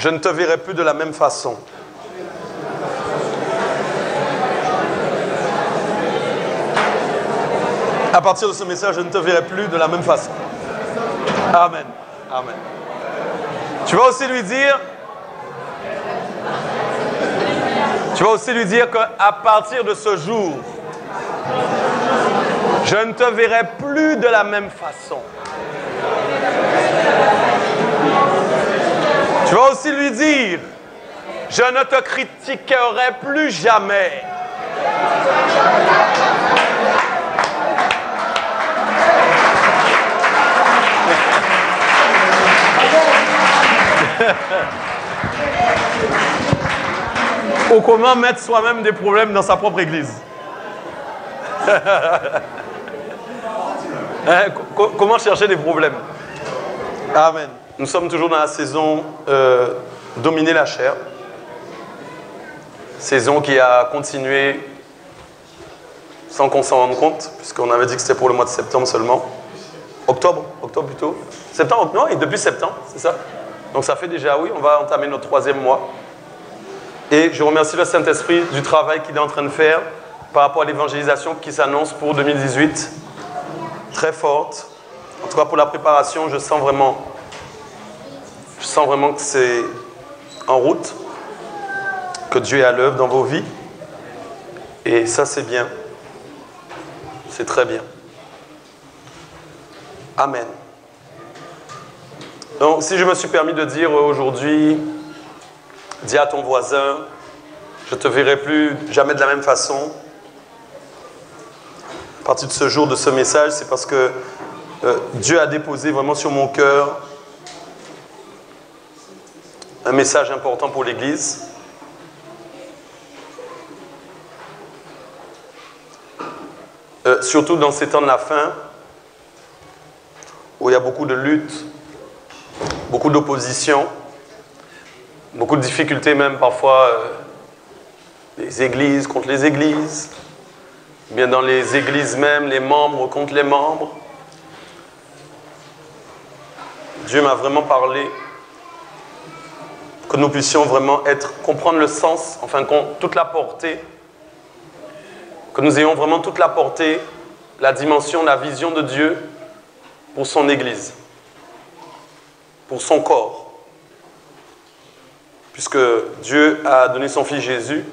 Je ne te verrai plus de la même façon. À partir de ce message, je ne te verrai plus de la même façon. Amen. Amen. Tu vas aussi lui dire qu'à partir de ce jour, je ne te verrai plus de la même façon. Tu vas aussi lui dire, je ne te critiquerai plus jamais. Ou comment mettre soi-même des problèmes dans sa propre église. Comment chercher des problèmes. Amen. Nous sommes toujours dans la saison dominer la chair. Saison qui a continué sans qu'on s'en rende compte, puisqu'on avait dit que c'était pour le mois de septembre seulement. Octobre plutôt. Septembre, non, et depuis septembre, c'est ça. Donc ça fait déjà, oui, on va entamer notre 3e mois. Et je remercie le Saint-Esprit du travail qu'il est en train de faire par rapport à l'évangélisation qui s'annonce pour 2018. Très forte. En tout cas, pour la préparation, je sens vraiment que c'est en route, que Dieu est à l'œuvre dans vos vies. Et ça, c'est bien. C'est très bien. Amen. Donc, si je me suis permis de dire aujourd'hui, dis à ton voisin, je ne te verrai plus jamais de la même façon. À partir de ce jour, de ce message, c'est parce que Dieu a déposé vraiment sur mon cœur un message important pour l'Église. Surtout dans ces temps de la fin, où il y a beaucoup de luttes, beaucoup d'opposition, beaucoup de difficultés même parfois, les églises contre les églises, bien dans les églises même, les membres contre les membres. Dieu m'a vraiment parlé que nous puissions vraiment comprendre le sens, enfin toute la portée, que nous ayons vraiment toute la portée, la dimension, la vision de Dieu pour son Église, pour son corps. Puisque Dieu a donné son Fils Jésus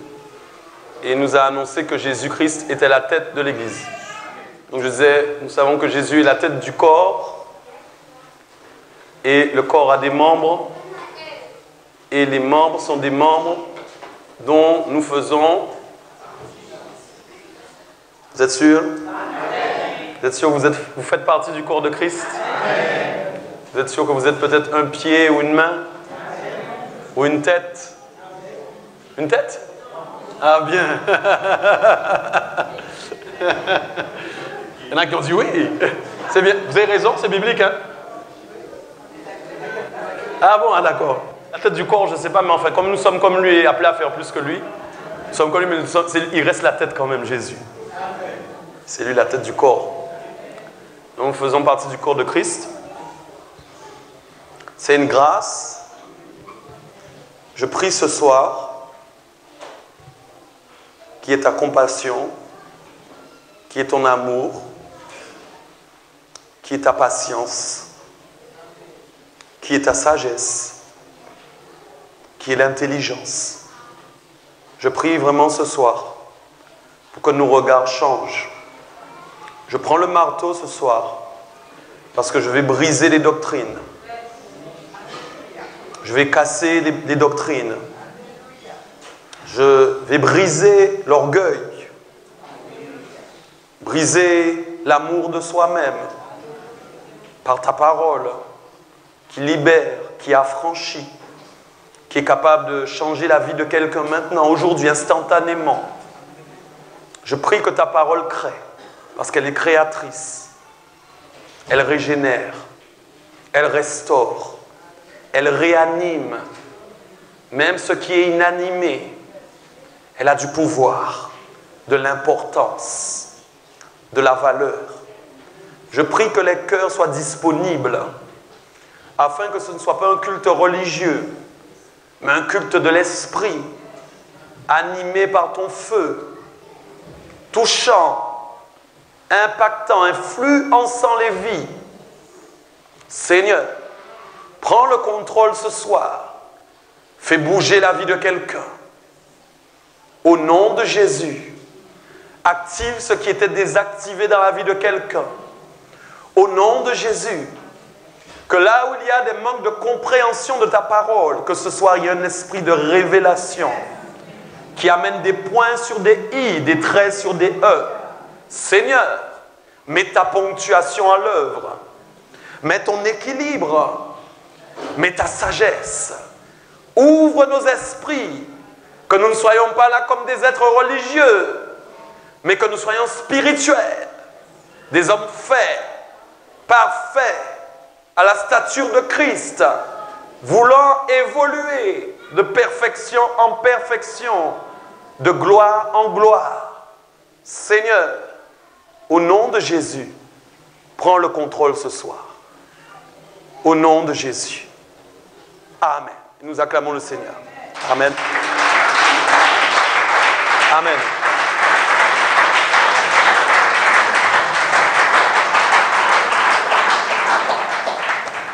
et nous a annoncé que Jésus-Christ était la tête de l'Église. Donc je disais, nous savons que Jésus est la tête du corps et le corps a des membres et les membres sont des membres dont nous faisons... Vous êtes sûr? Vous êtes sûr que vous faites partie du corps de Christ? Vous êtes sûr que vous êtes peut-être un pied ou une main? Ou une tête? Une tête? Ah bien. Il y en a qui ont dit oui. C'est bien. Vous avez raison, c'est biblique, hein? Ah bon, ah, d'accord. La tête du corps, je ne sais pas, mais enfin, comme nous sommes comme lui et appelés à faire plus que lui, nous sommes comme lui, mais il reste la tête quand même, Jésus. C'est lui la tête du corps. Donc, nous faisons partie du corps de Christ. C'est une grâce. Je prie ce soir qui est ta compassion, qui est ton amour, qui est ta patience, qui est ta sagesse, qui est l'intelligence. Je prie vraiment ce soir pour que nos regards changent. Je prends le marteau ce soir parce que je vais briser les doctrines. Je vais casser les doctrines. Je vais briser l'orgueil, briser l'amour de soi-même par ta parole qui libère, qui affranchit, qui est capable de changer la vie de quelqu'un maintenant, aujourd'hui, instantanément. Je prie que ta parole crée, parce qu'elle est créatrice. Elle régénère, elle restaure, elle réanime. Même ce qui est inanimé, elle a du pouvoir, de l'importance, de la valeur. Je prie que les cœurs soient disponibles, afin que ce ne soit pas un culte religieux, mais un culte de l'esprit, animé par ton feu, touchant, impactant, influençant les vies. Seigneur, prends le contrôle ce soir. Fais bouger la vie de quelqu'un. Au nom de Jésus, active ce qui était désactivé dans la vie de quelqu'un. Au nom de Jésus, que là où il y a des manques de compréhension de ta parole, que ce soir il y ait un esprit de révélation qui amène des points sur des i, des traits sur des e. Seigneur, mets ta ponctuation à l'œuvre. Mets ton équilibre. Mets ta sagesse. Ouvre nos esprits. Que nous ne soyons pas là comme des êtres religieux, mais que nous soyons spirituels. Des hommes faits, parfaits, à la stature de Christ, voulant évoluer de perfection en perfection, de gloire en gloire. Seigneur, au nom de Jésus, prends le contrôle ce soir. Au nom de Jésus. Amen. Nous acclamons le Seigneur. Amen. Amen.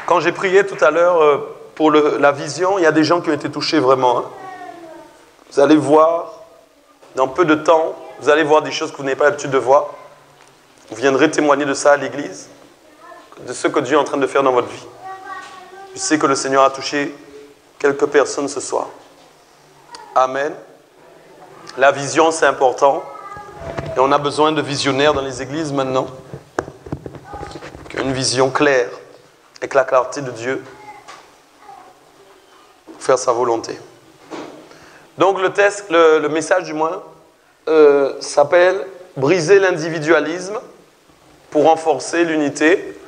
Quand j'ai prié tout à l'heure pour la vision, il y a des gens qui ont été touchés vraiment. Hein. Vous allez voir, dans peu de temps, vous allez voir des choses que vous n'avez pas l'habitude de voir. Vous viendrez témoigner de ça à l'église, de ce que Dieu est en train de faire dans votre vie. Je sais que le Seigneur a touché quelques personnes ce soir. Amen. La vision, c'est important. Et on a besoin de visionnaires dans les églises maintenant. Qui ont une vision claire, avec la clarté de Dieu. Pour faire sa volonté. Donc le message du moins s'appelle « Briser l'individualisme pour renforcer l'unité ».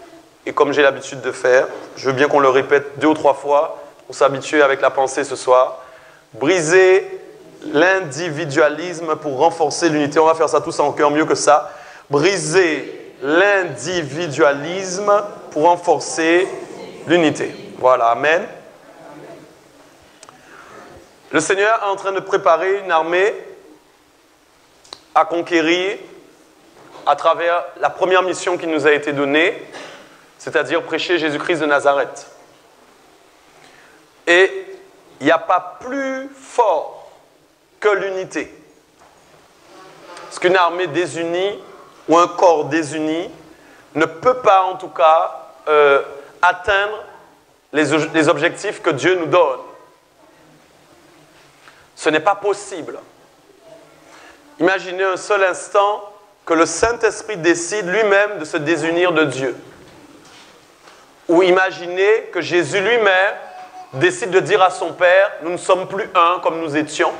Et comme j'ai l'habitude de faire, je veux bien qu'on le répète 2 ou 3 fois pour s'habituer avec la pensée ce soir. Briser l'individualisme pour renforcer l'unité. On va faire ça tous en cœur, mieux que ça. Briser l'individualisme pour renforcer l'unité. Voilà, amen. Le Seigneur est en train de préparer une armée à conquérir à travers la première mission qui nous a été donnée, c'est-à-dire prêcher Jésus-Christ de Nazareth. Et il n'y a pas plus fort que l'unité. Parce qu'une armée désunie ou un corps désuni ne peut pas, en tout cas, atteindre les objectifs que Dieu nous donne. Ce n'est pas possible. Imaginez un seul instant que le Saint-Esprit décide lui-même de se désunir de Dieu. Ou imaginez que Jésus lui-même décide de dire à son Père, nous ne sommes plus un comme nous étions,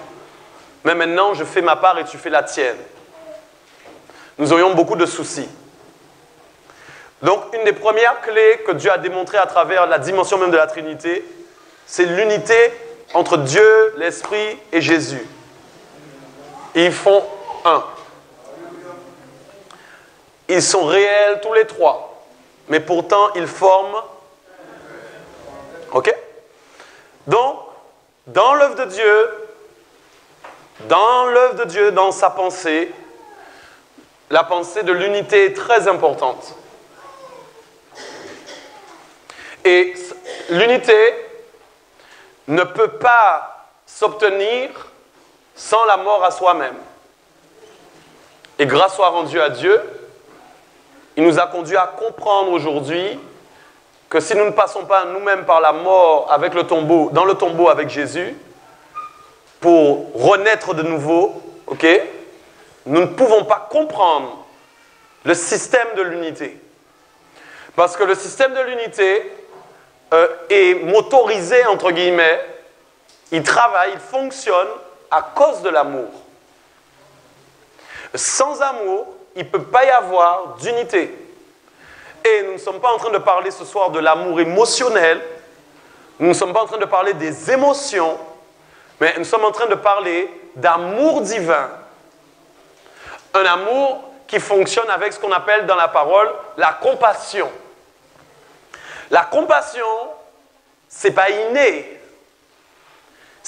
mais maintenant je fais ma part et tu fais la tienne. Nous aurions beaucoup de soucis. Donc une des premières clés que Dieu a démontrées à travers la dimension même de la Trinité, c'est l'unité entre Dieu, l'Esprit et Jésus. Et ils font un. Ils sont réels tous les trois, mais pourtant ils forment. Ok? Donc, dans l'œuvre de Dieu, dans sa pensée, la pensée de l'unité est très importante. Et l'unité ne peut pas s'obtenir sans la mort à soi-même. Et grâce soit rendue à Dieu, il nous a conduits à comprendre aujourd'hui que si nous ne passons pas nous-mêmes par la mort avec le tombeau, dans le tombeau avec Jésus, pour renaître de nouveau, ok, nous ne pouvons pas comprendre le système de l'unité. Parce que le système de l'unité est motorisé, entre guillemets, il travaille, il fonctionne à cause de l'amour. Sans amour, il ne peut pas y avoir d'unité. Et nous ne sommes pas en train de parler ce soir de l'amour émotionnel, nous ne sommes pas en train de parler des émotions, mais nous sommes en train de parler d'amour divin. Un amour qui fonctionne avec ce qu'on appelle dans la parole la compassion. La compassion, ce n'est pas inné.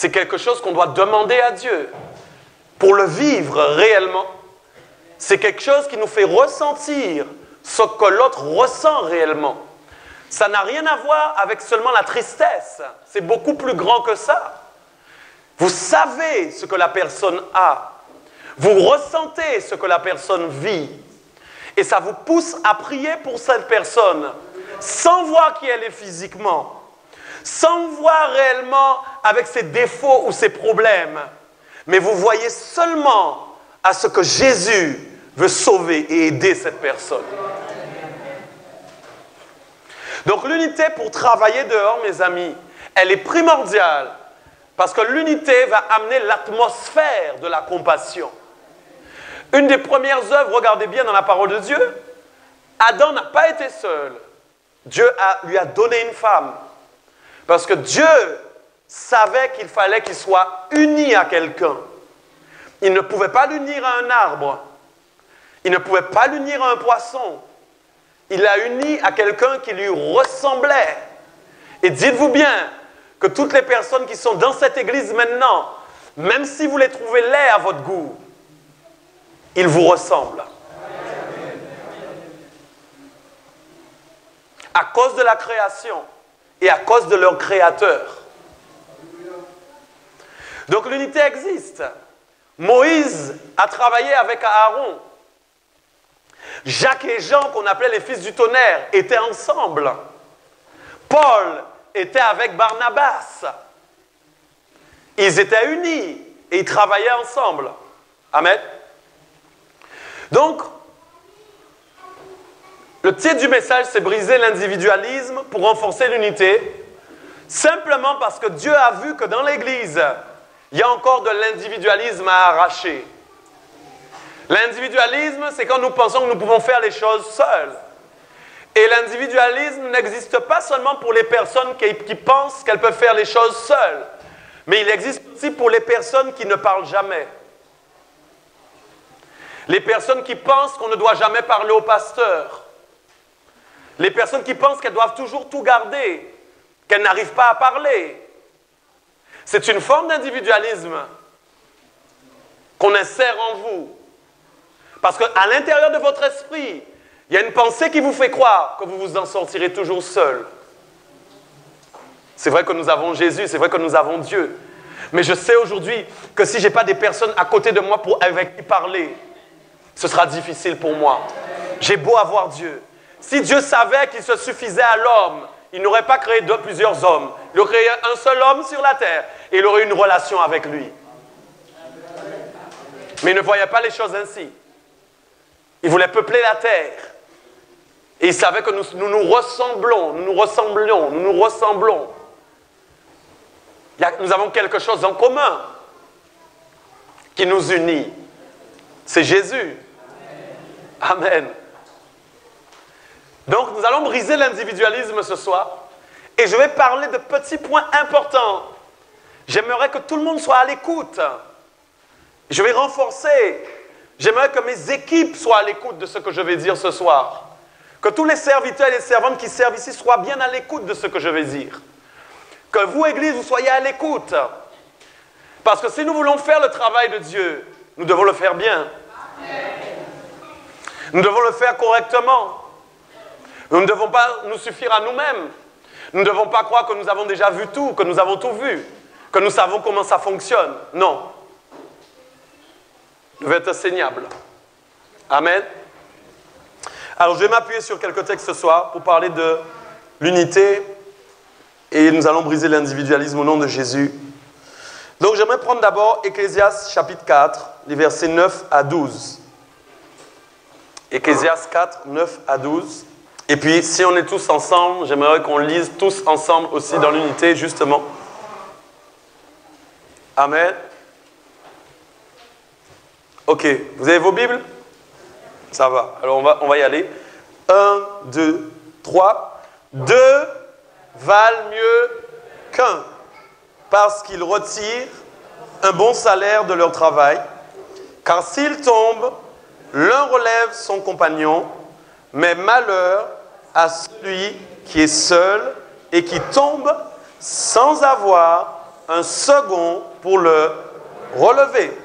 C'est quelque chose qu'on doit demander à Dieu. Pour le vivre réellement, c'est quelque chose qui nous fait ressentir ce que l'autre ressent réellement. Ça n'a rien à voir avec seulement la tristesse. C'est beaucoup plus grand que ça. Vous savez ce que la personne a. Vous ressentez ce que la personne vit. Et ça vous pousse à prier pour cette personne, sans voir qui elle est physiquement, sans voir réellement avec ses défauts ou ses problèmes. Mais vous voyez seulement à ce que Jésus veut sauver et aider cette personne. Donc l'unité pour travailler dehors, mes amis, elle est primordiale parce que l'unité va amener l'atmosphère de la compassion. Une des premières œuvres, regardez bien dans la parole de Dieu, Adam n'a pas été seul. Dieu lui a donné une femme. Parce que Dieu savait qu'il fallait qu'il soit uni à quelqu'un. Il ne pouvait pas l'unir à un arbre. Il ne pouvait pas l'unir à un poisson. Il l'a uni à quelqu'un qui lui ressemblait. Et dites-vous bien que toutes les personnes qui sont dans cette église maintenant, même si vous les trouvez laids à votre goût, ils vous ressemblent. À cause de la création et à cause de leur créateur. Donc l'unité existe. Moïse a travaillé avec Aaron. Jacques et Jean, qu'on appelait les fils du tonnerre, étaient ensemble. Paul était avec Barnabas. Ils étaient unis et ils travaillaient ensemble. Amen. Donc, le titre du message, c'est briser l'individualisme pour renforcer l'unité. Simplement parce que Dieu a vu que dans l'Église, il y a encore de l'individualisme à arracher. L'individualisme, c'est quand nous pensons que nous pouvons faire les choses seuls. Et l'individualisme n'existe pas seulement pour les personnes qui pensent qu'elles peuvent faire les choses seules, mais il existe aussi pour les personnes qui ne parlent jamais. Les personnes qui pensent qu'on ne doit jamais parler au pasteur. Les personnes qui pensent qu'elles doivent toujours tout garder, qu'elles n'arrivent pas à parler. C'est une forme d'individualisme qu'on insère en vous. Parce qu'à l'intérieur de votre esprit, il y a une pensée qui vous fait croire que vous vous en sortirez toujours seul. C'est vrai que nous avons Jésus, c'est vrai que nous avons Dieu. Mais je sais aujourd'hui que si je n'ai pas des personnes à côté de moi avec qui parler, ce sera difficile pour moi. J'ai beau avoir Dieu. Si Dieu savait qu'il se suffisait à l'homme, il n'aurait pas créé plusieurs hommes. Il aurait créé un seul homme sur la terre et il aurait une relation avec lui. Mais il ne voyait pas les choses ainsi. Il voulait peupler la terre. Et il savait que nous ressemblons. Nous avons quelque chose en commun qui nous unit. C'est Jésus. Amen. Donc, nous allons briser l'individualisme ce soir. Et je vais parler de petits points importants. J'aimerais que tout le monde soit à l'écoute. Je vais renforcer. J'aimerais que mes équipes soient à l'écoute de ce que je vais dire ce soir. Que tous les serviteurs et les servantes qui servent ici soient bien à l'écoute de ce que je vais dire. Que vous, Église, vous soyez à l'écoute. Parce que si nous voulons faire le travail de Dieu, nous devons le faire bien. Nous devons le faire correctement. Nous ne devons pas nous suffire à nous-mêmes. Nous ne devons pas croire que nous avons déjà vu tout, que nous avons tout vu, que nous savons comment ça fonctionne. Non. Nous devons être enseignables. Amen. Alors, je vais m'appuyer sur quelques textes ce soir pour parler de l'unité et nous allons briser l'individualisme au nom de Jésus. Donc, j'aimerais prendre d'abord Ecclésiaste chapitre 4, les versets 9 à 12. Ecclésiaste 4, 9 à 12. Et puis, si on est tous ensemble, j'aimerais qu'on lise tous ensemble aussi dans l'unité, justement. Amen. Ok, vous avez vos Bibles? Ça va, alors on va y aller. 1, 2, 3. 2 valent mieux qu'un, parce qu'ils retirent un bon salaire de leur travail. Car s'ils tombent, l'un relève son compagnon, mais malheur à celui qui est seul et qui tombe sans avoir un second pour le relever.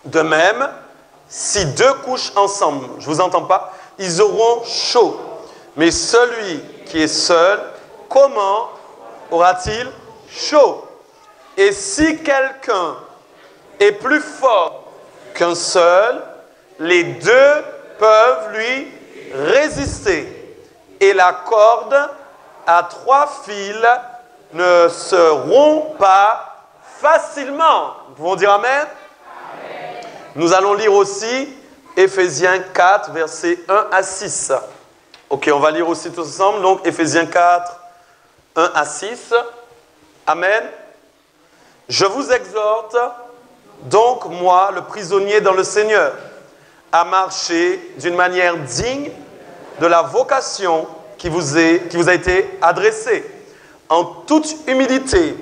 De même, si deux couchent ensemble, je ne vous entends pas, ils auront chaud. Mais celui qui est seul, comment aura-t-il chaud? Et si quelqu'un est plus fort qu'un seul, les deux peuvent lui résister. Et la corde à 3 fils ne se rompt pas facilement. Nous pouvons dire Amen? Amen. Nous allons lire aussi Éphésiens 4, versets 1 à 6. Ok, on va lire aussi tous ensemble. Donc, Éphésiens 4, 1 à 6. Amen. Je vous exhorte, donc moi, le prisonnier dans le Seigneur, à marcher d'une manière digne de la vocation qui vous a été adressée, en toute humilité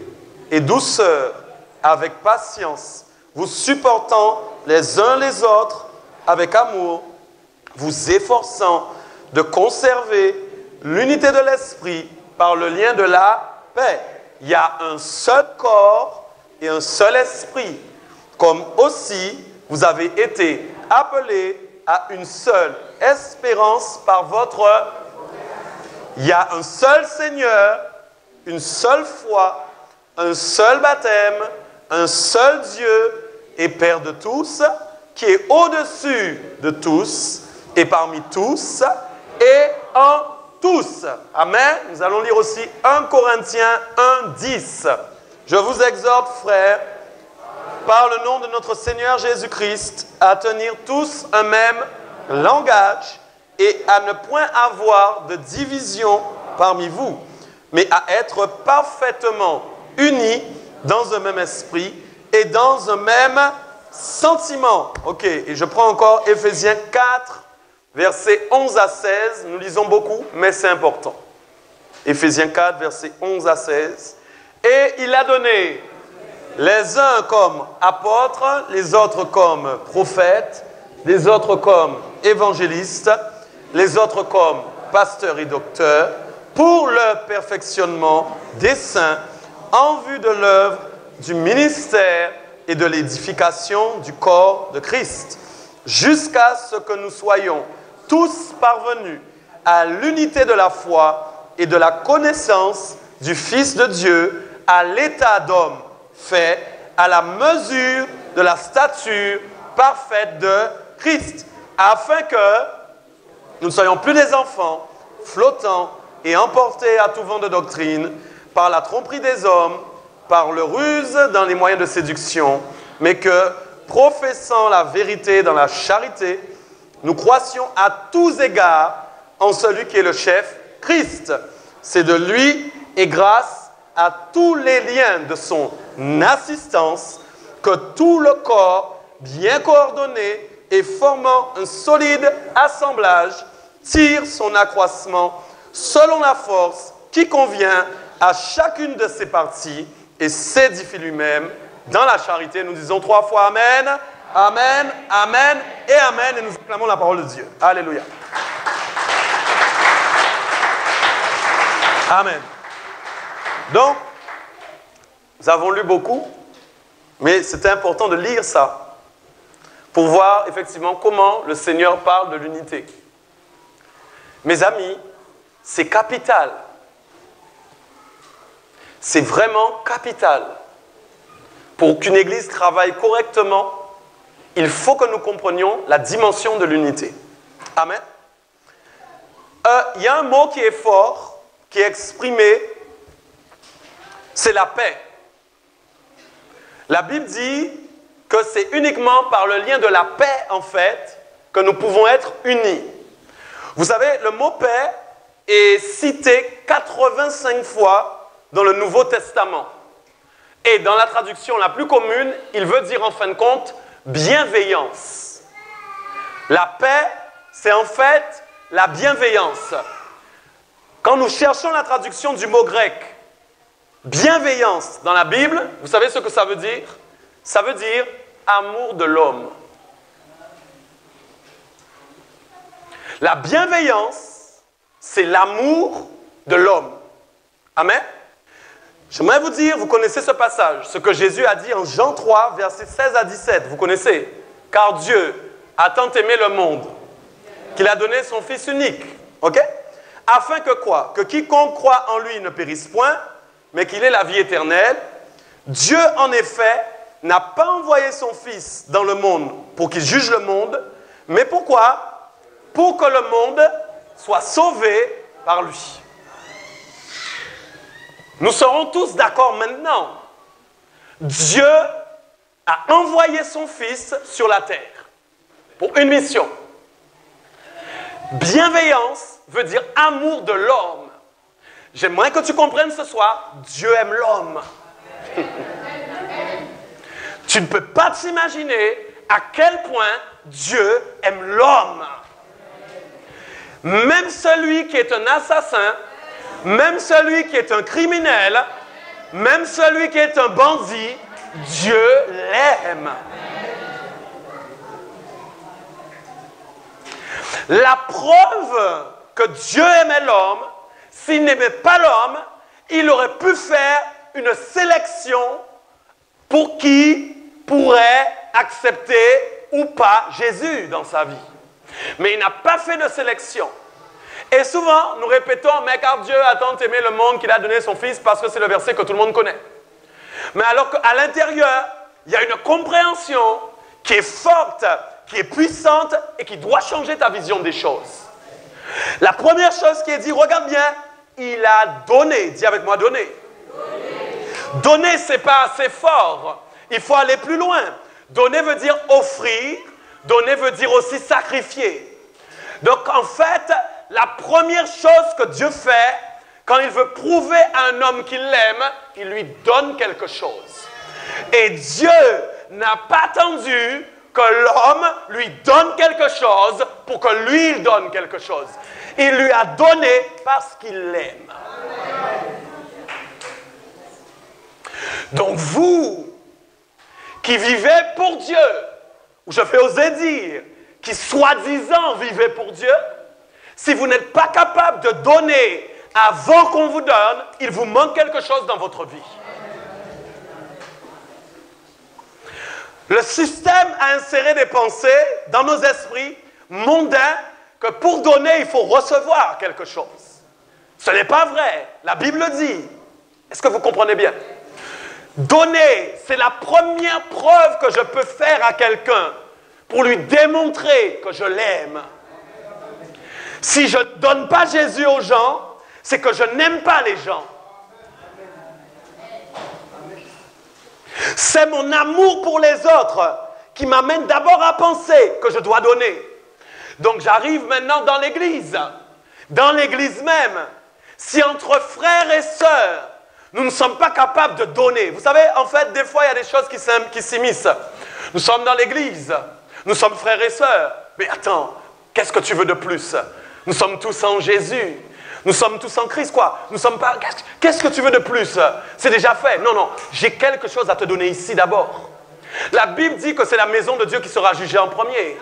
et douceur, avec patience, vous supportant les uns les autres avec amour, vous efforçant de conserver l'unité de l'esprit par le lien de la paix. Il y a un seul corps et un seul esprit, comme aussi vous avez été appelés à une seule espérance par votre... Il y a un seul Seigneur, une seule foi, un seul baptême, un seul Dieu et Père de tous, qui est au-dessus de tous et parmi tous et en tous. Amen. Nous allons lire aussi 1 Corinthiens 1, 10. Je vous exhorte, frères, par le nom de notre Seigneur Jésus-Christ, à tenir tous un même langage et à ne point avoir de division parmi vous, mais à être parfaitement unis dans un même esprit et dans un même sentiment. Ok, et je prends encore Éphésiens 4, versets 11 à 16. Nous lisons beaucoup, mais c'est important. Éphésiens 4, versets 11 à 16. Et il a donné les uns comme apôtres, les autres comme prophètes, les autres comme évangélistes, les autres comme pasteurs et docteurs, pour le perfectionnement des saints, en vue de l'œuvre du ministère et de l'édification du corps de Christ, jusqu'à ce que nous soyons tous parvenus à l'unité de la foi et de la connaissance du Fils de Dieu, à l'état d'homme fait à la mesure de la stature parfaite de Christ, afin que nous ne soyons plus des enfants, flottants et emportés à tout vent de doctrine, par la tromperie des hommes, par le ruse dans les moyens de séduction, mais que, professant la vérité dans la charité, nous croissions à tous égards en celui qui est le chef, Christ. C'est de lui et grâce à tous les liens de son assistance que tout le corps, bien coordonné et formant un solide assemblage, tire son accroissement selon la force qui convient à chacune de ses parties et s'édifie lui-même dans la charité. Nous disons 3 fois Amen, Amen, Amen et Amen, et nous acclamons la parole de Dieu. Alléluia. Amen. Donc, nous avons lu beaucoup, mais c'est important de lire ça pour voir effectivement comment le Seigneur parle de l'unité. Mes amis, c'est capital. C'est vraiment capital. Pour qu'une église travaille correctement, il faut que nous comprenions la dimension de l'unité. Amen. Il y a un mot qui est fort, qui est exprimé, c'est la paix. La Bible dit que c'est uniquement par le lien de la paix, en fait, que nous pouvons être unis. Vous savez, le mot paix est cité 85 fois dans le Nouveau Testament. Et dans la traduction la plus commune, il veut dire en fin de compte bienveillance. La paix, c'est en fait la bienveillance. Quand nous cherchons la traduction du mot grec bienveillance dans la Bible, vous savez ce que ça veut dire? Ça veut dire amour de l'homme. La bienveillance, c'est l'amour de l'homme. Amen. J'aimerais vous dire, vous connaissez ce passage, ce que Jésus a dit en Jean 3, versets 16 à 17. Vous connaissez? Car Dieu a tant aimé le monde qu'il a donné son Fils unique. OK? Afin que quoi? Que quiconque croit en lui ne périsse point, mais qu'il ait la vie éternelle. Dieu, en effet, n'a pas envoyé son Fils dans le monde pour qu'il juge le monde, mais pourquoi? Pour que le monde soit sauvé par lui. Nous serons tous d'accord maintenant. Dieu a envoyé son Fils sur la terre pour une mission. Bienveillance veut dire amour de l'homme. J'aimerais que tu comprennes ce soir, Dieu aime l'homme. Tu ne peux pas t'imaginer à quel point Dieu aime l'homme. Même celui qui est un assassin, même celui qui est un criminel, même celui qui est un bandit, Dieu l'aime. La preuve que Dieu aimait l'homme, s'il n'aimait pas l'homme, il aurait pu faire une sélection pour qui pourrait accepter ou pas Jésus dans sa vie. Mais il n'a pas fait de sélection. Et souvent, nous répétons, mais car Dieu a tant aimé le monde qu'il a donné son Fils, parce que c'est le verset que tout le monde connaît. Mais alors qu'à l'intérieur, il y a une compréhension qui est forte, qui est puissante et qui doit changer ta vision des choses. La première chose qui est dit, regarde bien, il a donné. Dis avec moi, donner. Donner, ce n'est pas assez fort. Il faut aller plus loin. Donner veut dire offrir. Donner veut dire aussi sacrifier. Donc en fait, la première chose que Dieu fait, quand il veut prouver à un homme qu'il l'aime, il lui donne quelque chose. Et Dieu n'a pas attendu que l'homme lui donne quelque chose pour que lui, il donne quelque chose. Il lui a donné parce qu'il l'aime. Donc vous, qui vivez pour Dieu, ou je vais oser dire, qui soi-disant vivez pour Dieu, si vous n'êtes pas capable de donner avant qu'on vous donne, il vous manque quelque chose dans votre vie. Le système a inséré des pensées dans nos esprits mondains que pour donner, il faut recevoir quelque chose. Ce n'est pas vrai. La Bible dit. Est-ce que vous comprenez bien? Donner, c'est la première preuve que je peux faire à quelqu'un pour lui démontrer que je l'aime. Si je ne donne pas Jésus aux gens, c'est que je n'aime pas les gens. C'est mon amour pour les autres qui m'amène d'abord à penser que je dois donner. Donc j'arrive maintenant dans l'église. Dans l'église même, si entre frères et sœurs, nous ne sommes pas capables de donner. Vous savez, en fait, des fois, il y a des choses qui s'immiscent. Nous sommes dans l'église. Nous sommes frères et sœurs. Mais attends, qu'est-ce que tu veux de plus? Nous sommes tous en Jésus. Nous sommes tous en Christ, quoi. Nous sommes pas... Qu'est-ce que tu veux de plus? C'est déjà fait. Non, non. J'ai quelque chose à te donner ici d'abord. La Bible dit que c'est la maison de Dieu qui sera jugée en premier. Amen.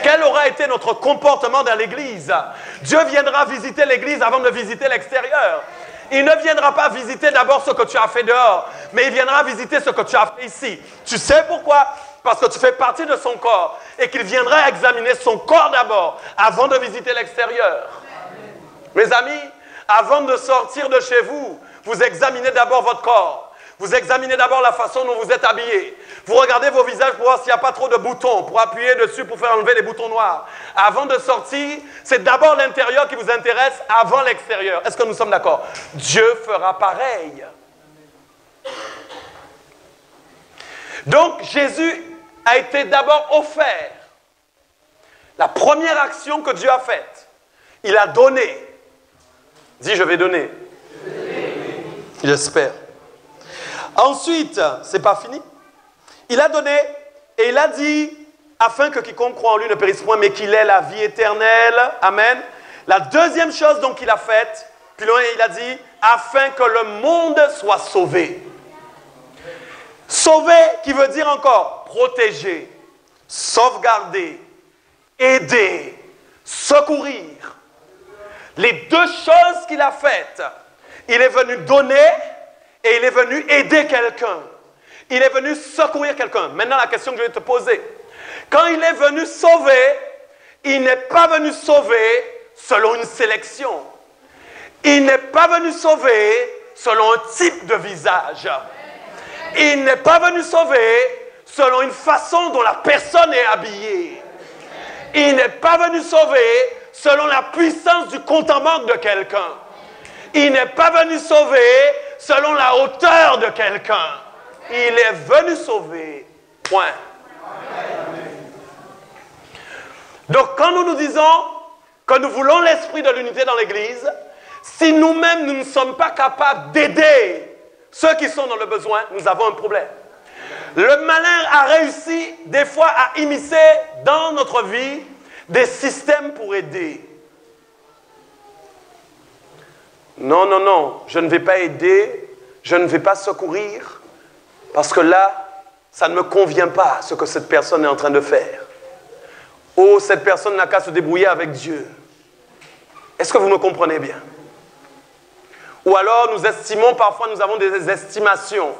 Quel aura été notre comportement dans l'église? Dieu viendra visiter l'église avant de visiter l'extérieur. Il ne viendra pas visiter d'abord ce que tu as fait dehors, mais il viendra visiter ce que tu as fait ici. Tu sais pourquoi? Parce que tu fais partie de son corps et qu'il viendra examiner son corps d'abord avant de visiter l'extérieur. Mes amis, avant de sortir de chez vous, vous examinez d'abord votre corps. Vous examinez d'abord la façon dont vous êtes habillé. Vous regardez vos visages pour voir s'il n'y a pas trop de boutons, pour appuyer dessus, pour faire enlever les boutons noirs. Avant de sortir, c'est d'abord l'intérieur qui vous intéresse avant l'extérieur. Est-ce que nous sommes d'accord? Dieu fera pareil. Donc, Jésus a été d'abord offert. La première action que Dieu a faite, il a donné. Dis, je vais donner. J'espère. Ensuite, c'est pas fini. Il a donné et il a dit, afin que quiconque croit en lui ne périsse point, mais qu'il ait la vie éternelle. Amen. La deuxième chose donc qu'il a faite, plus loin il a dit, afin que le monde soit sauvé. Sauver qui veut dire encore protéger, sauvegarder, aider, secourir. Les deux choses qu'il a faites, il est venu donner et il est venu aider quelqu'un. Il est venu secourir quelqu'un. Maintenant, la question que je vais te poser. Quand il est venu sauver, il n'est pas venu sauver selon une sélection. Il n'est pas venu sauver selon un type de visage. Il n'est pas venu sauver selon une façon dont la personne est habillée. Il n'est pas venu sauver selon la puissance du compte en banque de quelqu'un. Il n'est pas venu sauver selon la hauteur de quelqu'un. Il est venu sauver. Point. Donc, quand nous disons que nous voulons l'esprit de l'unité dans l'Église, si nous-mêmes, nous ne sommes pas capables d'aider ceux qui sont dans le besoin, nous avons un problème. Le malin a réussi, des fois, à immiscer dans notre vie des systèmes pour aider. Non, non, non, je ne vais pas aider, je ne vais pas secourir, parce que là, ça ne me convient pas, ce que cette personne est en train de faire. Oh, cette personne n'a qu'à se débrouiller avec Dieu. Est-ce que vous me comprenez bien? Ou alors, nous estimons, parfois, nous avons des estimations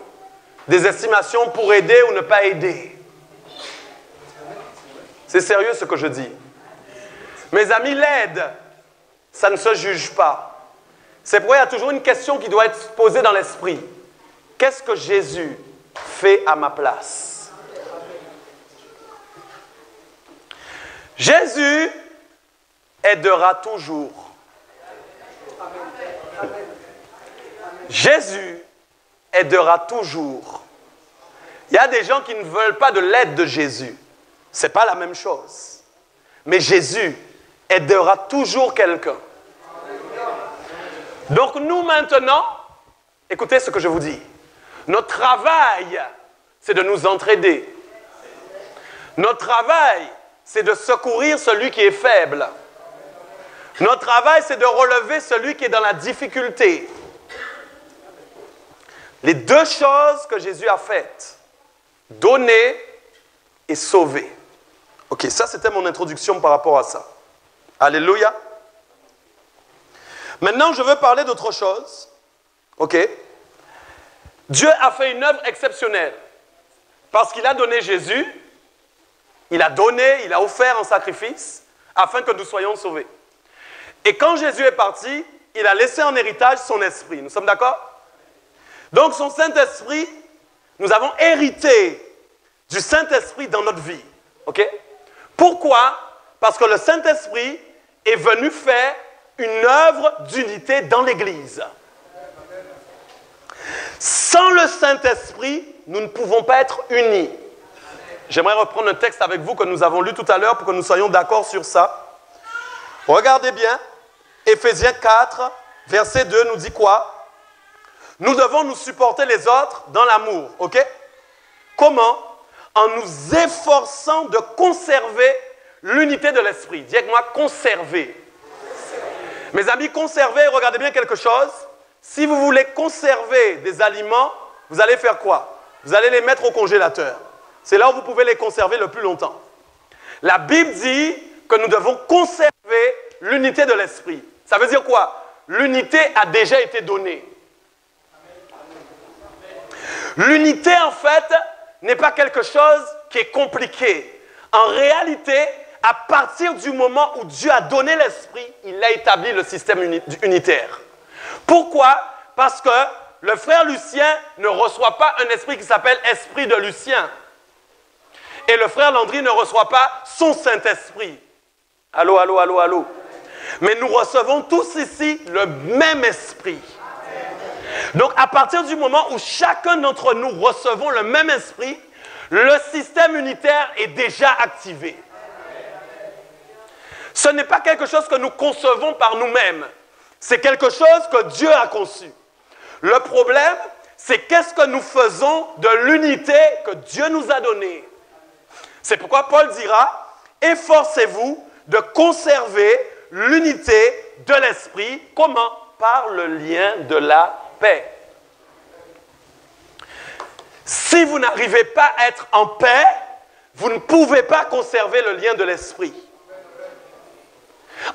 pour aider ou ne pas aider. C'est sérieux ce que je dis. Mes amis, l'aide, ça ne se juge pas. C'est pourquoi il y a toujours une question qui doit être posée dans l'esprit. Qu'est-ce que Jésus fait à ma place? Jésus aidera toujours. Jésus aidera toujours. Il y a des gens qui ne veulent pas de l'aide de Jésus. Ce n'est pas la même chose. Mais Jésus aidera toujours quelqu'un. Donc nous maintenant, écoutez ce que je vous dis. Notre travail, c'est de nous entraider. Notre travail, c'est de secourir celui qui est faible. Notre travail, c'est de relever celui qui est dans la difficulté. Les deux choses que Jésus a faites, donner et sauver. Ok, ça c'était mon introduction par rapport à ça. Alléluia. Maintenant, je veux parler d'autre chose. Ok. Dieu a fait une œuvre exceptionnelle. Parce qu'il a donné Jésus, il a offert en sacrifice, afin que nous soyons sauvés. Et quand Jésus est parti, il a laissé en héritage son esprit. Nous sommes d'accord? Donc son Saint-Esprit, nous avons hérité du Saint-Esprit dans notre vie. Ok? Pourquoi? Parce que le Saint-Esprit est venu faire une œuvre d'unité dans l'Église. Sans le Saint-Esprit, nous ne pouvons pas être unis. J'aimerais reprendre un texte avec vous que nous avons lu tout à l'heure pour que nous soyons d'accord sur ça. Regardez bien, Éphésiens 4, verset 2 nous dit quoi? Nous devons nous supporter les autres dans l'amour, ok? Comment? En nous efforçant de conserver l'unité de l'esprit. Dis avec moi, conserver. Mes amis, conserver, regardez bien quelque chose. Si vous voulez conserver des aliments, vous allez faire quoi? Vous allez les mettre au congélateur. C'est là où vous pouvez les conserver le plus longtemps. La Bible dit que nous devons conserver l'unité de l'esprit. Ça veut dire quoi? L'unité a déjà été donnée. L'unité, en fait, n'est pas quelque chose qui est compliqué. En réalité, à partir du moment où Dieu a donné l'esprit, il a établi le système unitaire. Pourquoi? Parce que le frère Lucien ne reçoit pas un esprit qui s'appelle esprit de Lucien. Et le frère Landry ne reçoit pas son Saint-Esprit. Allô, allô, allô, allô. Mais nous recevons tous ici le même esprit. Donc, à partir du moment où chacun d'entre nous recevons le même esprit, le système unitaire est déjà activé. Ce n'est pas quelque chose que nous concevons par nous-mêmes. C'est quelque chose que Dieu a conçu. Le problème, c'est qu'est-ce que nous faisons de l'unité que Dieu nous a donnée. C'est pourquoi Paul dira, efforcez-vous de conserver l'unité de l'esprit. Comment? Par le lien de la paix. Si vous n'arrivez pas à être en paix, vous ne pouvez pas conserver le lien de l'esprit.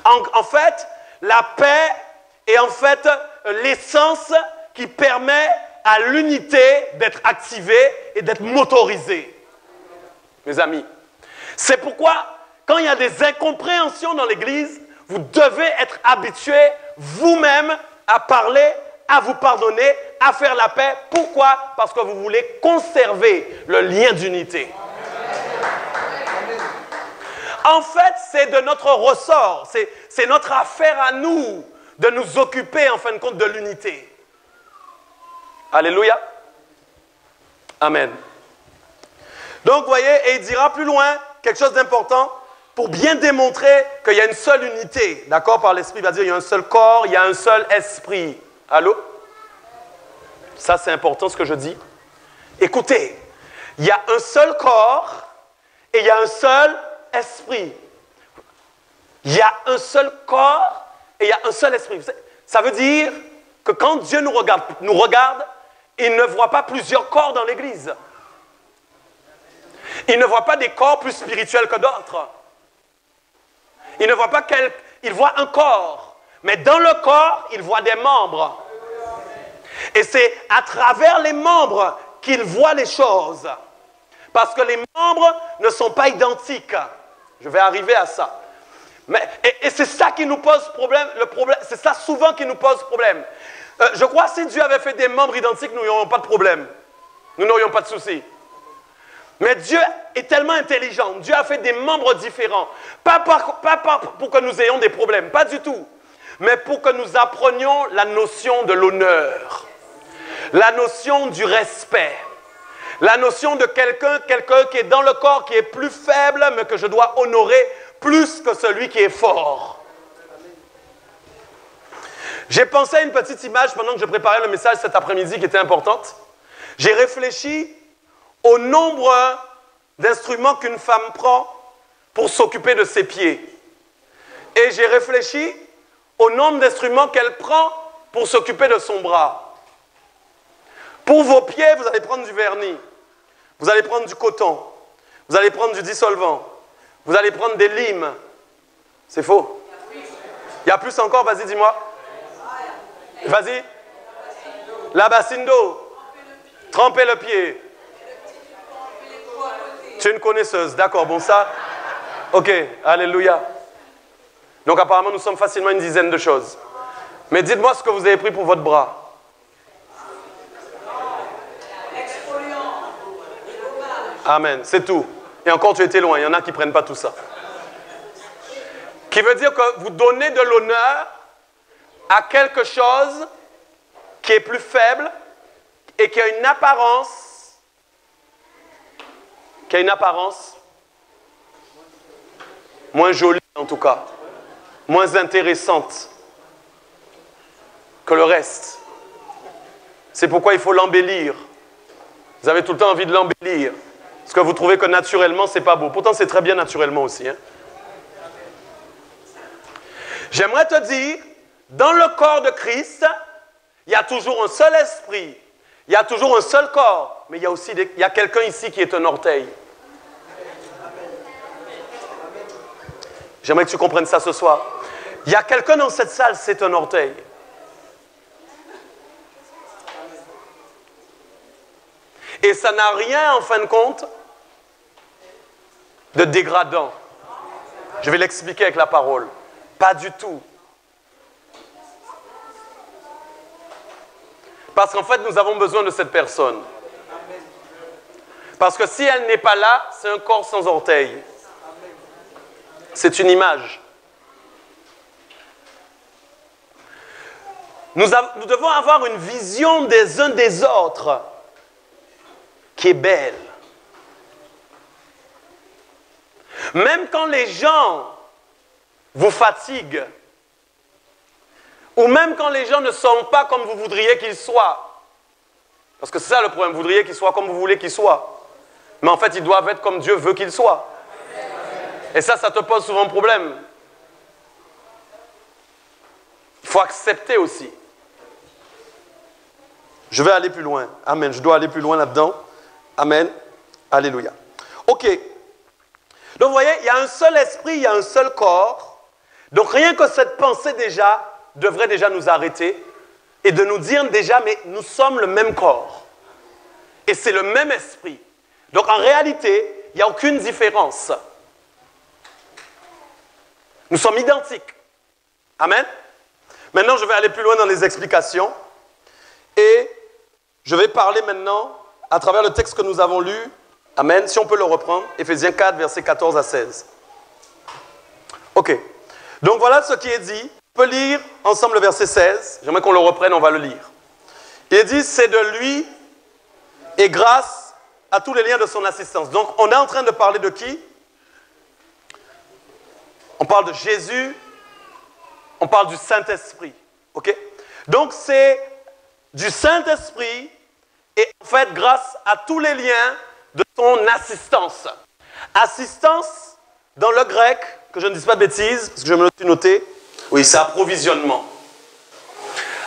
En fait, la paix est en fait l'essence qui permet à l'unité d'être activée et d'être motorisée. Mes amis, c'est pourquoi, quand il y a des incompréhensions dans l'Église, vous devez être habitués vous-même à parler, à vous pardonner, à faire la paix. Pourquoi? Parce que vous voulez conserver le lien d'unité. En fait, c'est de notre ressort, c'est notre affaire à nous de nous occuper, en fin de compte, de l'unité. Alléluia. Amen. Donc, vous voyez, et il dira plus loin, quelque chose d'important, pour bien démontrer qu'il y a une seule unité, d'accord, par l'esprit, il va dire il y a un seul corps, il y a un seul esprit. Allô? Ça, c'est important ce que je dis. Écoutez, il y a un seul corps et il y a un seul esprit. Il y a un seul corps et il y a un seul esprit. Ça veut dire que quand Dieu nous regarde, il ne voit pas plusieurs corps dans l'Église. Il ne voit pas des corps plus spirituels que d'autres. Il ne voit pas il voit un corps. Mais dans le corps, il voit des membres. Et c'est à travers les membres qu'il voit les choses. Parce que les membres ne sont pas identiques. Je vais arriver à ça. Et c'est ça qui nous pose problème. C'est ça souvent qui nous pose problème. Je crois que si Dieu avait fait des membres identiques, nous n'aurions pas de problème. Nous n'aurions pas de souci. Mais Dieu est tellement intelligent. Dieu a fait des membres différents. Pas pour que nous ayons des problèmes. Pas du tout. Mais pour que nous apprenions la notion de l'honneur. La notion du respect. La notion de quelqu'un qui est dans le corps, qui est plus faible, mais que je dois honorer plus que celui qui est fort. J'ai pensé à une petite image pendant que je préparais le message cet après-midi qui était importante. J'ai réfléchi au nombre d'instruments qu'une femme prend pour s'occuper de ses pieds. Et j'ai réfléchi au nombre d'instruments qu'elle prend pour s'occuper de son bras. Pour vos pieds, vous allez prendre du vernis, vous allez prendre du coton, vous allez prendre du dissolvant, vous allez prendre des limes. C'est faux. Il y a plus encore, vas-y, dis-moi. Vas-y. La bassine d'eau. Tremper le pied. Tu es une connaisseuse, d'accord, bon ça. Ok, alléluia. Donc apparemment nous sommes facilement une dizaine de choses. Mais dites-moi ce que vous avez pris pour votre bras. Amen, c'est tout. Et encore tu étais loin, il y en a qui ne prennent pas tout ça. Qui veut dire que vous donnez de l'honneur à quelque chose qui est plus faible et qui a une apparence moins jolie en tout cas, moins intéressante que le reste. C'est pourquoi il faut l'embellir. Vous avez tout le temps envie de l'embellir. Parce que vous trouvez que naturellement, c'est pas beau. Pourtant, c'est très bien naturellement aussi. Hein? J'aimerais te dire, dans le corps de Christ, il y a toujours un seul esprit, il y a toujours un seul corps, mais il y a aussi il y a quelqu'un ici qui est un orteil. J'aimerais que tu comprennes ça ce soir. Il y a quelqu'un dans cette salle, c'est un orteil. Et ça n'a rien, en fin de compte, de dégradant. Je vais l'expliquer avec la parole. Pas du tout. Parce qu'en fait, nous avons besoin de cette personne. Parce que si elle n'est pas là, c'est un corps sans orteil. C'est une image. Nous devons avoir une vision des uns des autres qui est belle. Même quand les gens vous fatiguent, ou même quand les gens ne sont pas comme vous voudriez qu'ils soient, parce que c'est ça le problème, vous voudriez qu'ils soient comme vous voulez qu'ils soient, mais en fait ils doivent être comme Dieu veut qu'ils soient. Et ça te pose souvent problème. Il faut accepter aussi. Je vais aller plus loin. Amen. Je dois aller plus loin là-dedans. Amen. Alléluia. OK. Donc vous voyez, il y a un seul esprit, il y a un seul corps. Donc rien que cette pensée déjà devrait déjà nous arrêter. et de nous dire déjà, mais nous sommes le même corps. Et c'est le même esprit. Donc en réalité, il n'y a aucune différence. Nous sommes identiques. Amen. Maintenant, je vais aller plus loin dans les explications. Et je vais parler maintenant, à travers le texte que nous avons lu, amen, si on peut le reprendre, Éphésiens 4, versets 14 à 16. Ok. Donc voilà ce qui est dit. On peut lire ensemble le verset 16. J'aimerais qu'on le reprenne, on va le lire. Il est dit, c'est de lui et grâce à tous les liens de son assistance. Donc on est en train de parler de qui? On parle de Jésus, on parle du Saint-Esprit. Ok? Donc c'est du Saint-Esprit et en fait grâce à tous les liens de son assistance. Assistance, dans le grec, que je ne dise pas de bêtises, parce que je me le suis noté, oui, c'est approvisionnement.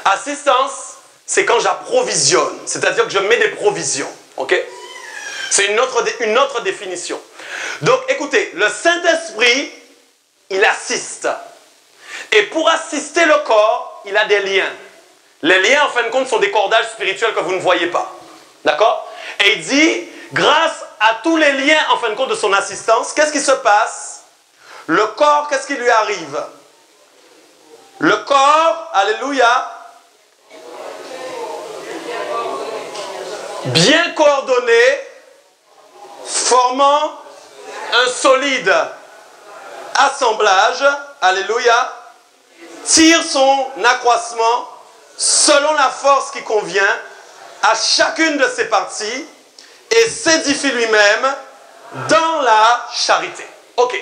Assistance, c'est quand j'approvisionne, c'est-à-dire que je mets des provisions. Ok? C'est une autre définition. Donc écoutez, le Saint-Esprit, il assiste. Et pour assister le corps, il a des liens. Les liens, en fin de compte, sont des cordages spirituels que vous ne voyez pas. D'accord? Et il dit, grâce à tous les liens, en fin de compte, de son assistance, qu'est-ce qui se passe? Le corps, qu'est-ce qui lui arrive? Le corps, alléluia, bien coordonné, formant un solide assemblage, alléluia, tire son accroissement selon la force qui convient à chacune de ses parties et s'édifie lui-même dans la charité. Ok,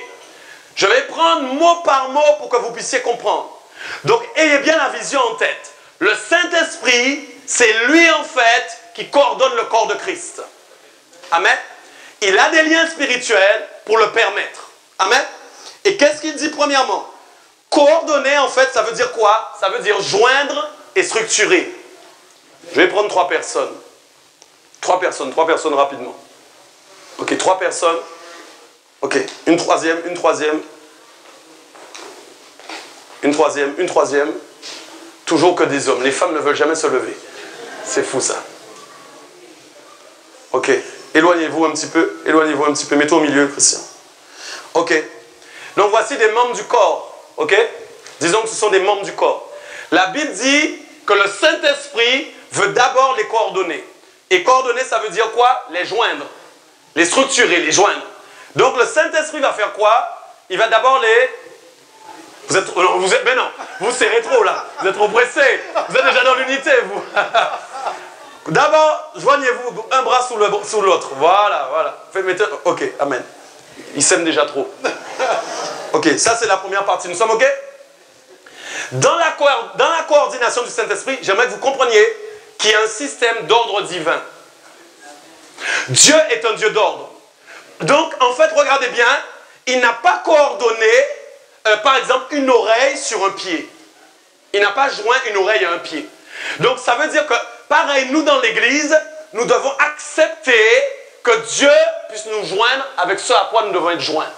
je vais prendre mot par mot pour que vous puissiez comprendre. Donc, ayez bien la vision en tête. Le Saint-Esprit, c'est lui en fait qui coordonne le corps de Christ. Amen. Il a des liens spirituels pour le permettre. Amen. Et qu'est-ce qu'il dit premièrement? Coordonner, en fait, ça veut dire quoi? Ça veut dire joindre et structurer. Je vais prendre 3 personnes. 3 personnes rapidement. Ok, 3 personnes. Ok, une troisième. Toujours que des hommes. Les femmes ne veulent jamais se lever. C'est fou ça. Ok, éloignez-vous un petit peu. Mets-toi au milieu, Christian. Ok. Donc voici des membres du corps. Ok? Disons que ce sont des membres du corps. La Bible dit que le Saint-Esprit veut d'abord les coordonner. Et coordonner, ça veut dire quoi? Les joindre. Les structurer, les joindre. Donc le Saint-Esprit va faire quoi? Il va d'abord les... Mais non, vous serrez trop là. Vous êtes trop pressés. Vous êtes déjà dans l'unité, vous. D'abord, joignez-vous un bras sous l'autre. Voilà. Ok, amen. Ils s'aiment déjà trop. Ok, ça c'est la première partie. Nous sommes ok? Dans la coordination du Saint-Esprit, j'aimerais que vous compreniez qu'il y a un système d'ordre divin. Dieu est un Dieu d'ordre. Donc, en fait, regardez bien, il n'a pas coordonné, par exemple, une oreille sur un pied. Il n'a pas joint une oreille à un pied. Donc, ça veut dire que, pareil, nous dans l'Église, nous devons accepter que Dieu puisse nous joindre avec ce à quoi nous devons être joints.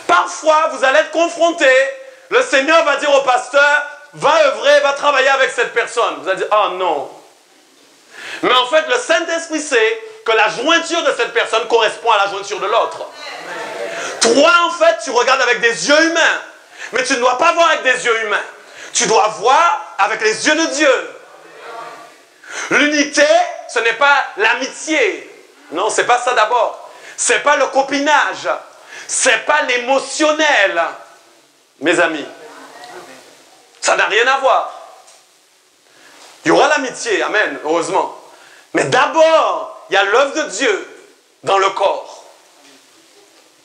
Parfois, vous allez être confronté. Le Seigneur va dire au pasteur, va œuvrer, va travailler avec cette personne. Vous allez dire, oh non. Mais en fait, le Saint-Esprit sait que la jointure de cette personne correspond à la jointure de l'autre. Toi, en fait, tu regardes avec des yeux humains. Mais tu ne dois pas voir avec des yeux humains. Tu dois voir avec les yeux de Dieu. L'unité, ce n'est pas l'amitié. Non, ce n'est pas ça d'abord. Ce n'est pas le copinage. Ce n'est pas l'émotionnel. Mes amis, ça n'a rien à voir. Il y aura l'amitié, amen, heureusement. Mais d'abord, il y a l'œuvre de Dieu dans le corps.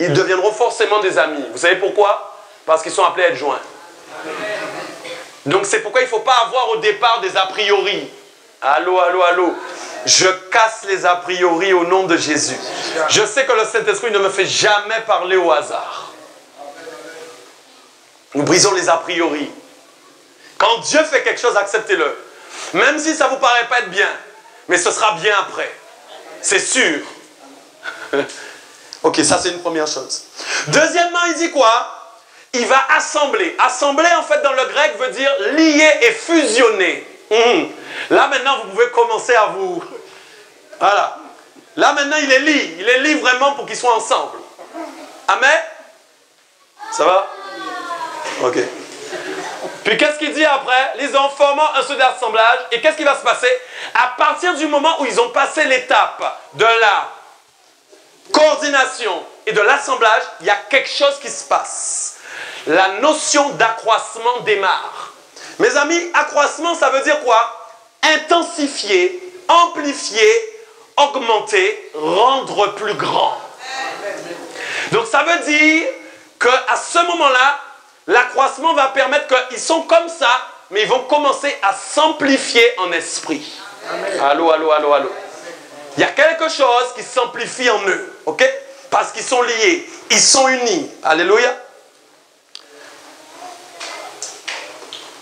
Ils deviendront forcément des amis. Vous savez pourquoi? Parce qu'ils sont appelés à être joints. Donc c'est pourquoi il ne faut pas avoir au départ des a priori. Allô. Je casse les a priori au nom de Jésus. Je sais que le Saint-Esprit ne me fait jamais parler au hasard. Nous brisons les a priori. Quand Dieu fait quelque chose, acceptez-le. Même si ça ne vous paraît pas être bien. Mais ce sera bien après. C'est sûr. Ok, ça c'est une première chose. Deuxièmement, il dit quoi? il va assembler. Assembler, en fait, dans le grec, veut dire lier et fusionner. Là, maintenant, vous pouvez commencer à vous... Voilà. Là, maintenant, il les lie. Il les lie vraiment pour qu'ils soient ensemble. Amen? Ça va? Ok. Puis, qu'est-ce qu'il dit après? Les ont formé un seul d'assemblage. Et qu'est-ce qui va se passer? À partir du moment où ils ont passé l'étape de la coordination et de l'assemblage, il y a quelque chose qui se passe. La notion d'accroissement démarre. Mes amis, accroissement, ça veut dire quoi? Intensifier, amplifier, augmenter, rendre plus grand. Donc ça veut dire qu'à ce moment-là, l'accroissement va permettre qu'ils sont comme ça, mais ils vont commencer à s'amplifier en esprit. Amen. Allô, allô, allô, allô. Il y a quelque chose qui s'amplifie en eux, ok? Parce qu'ils sont liés, ils sont unis. Alléluia.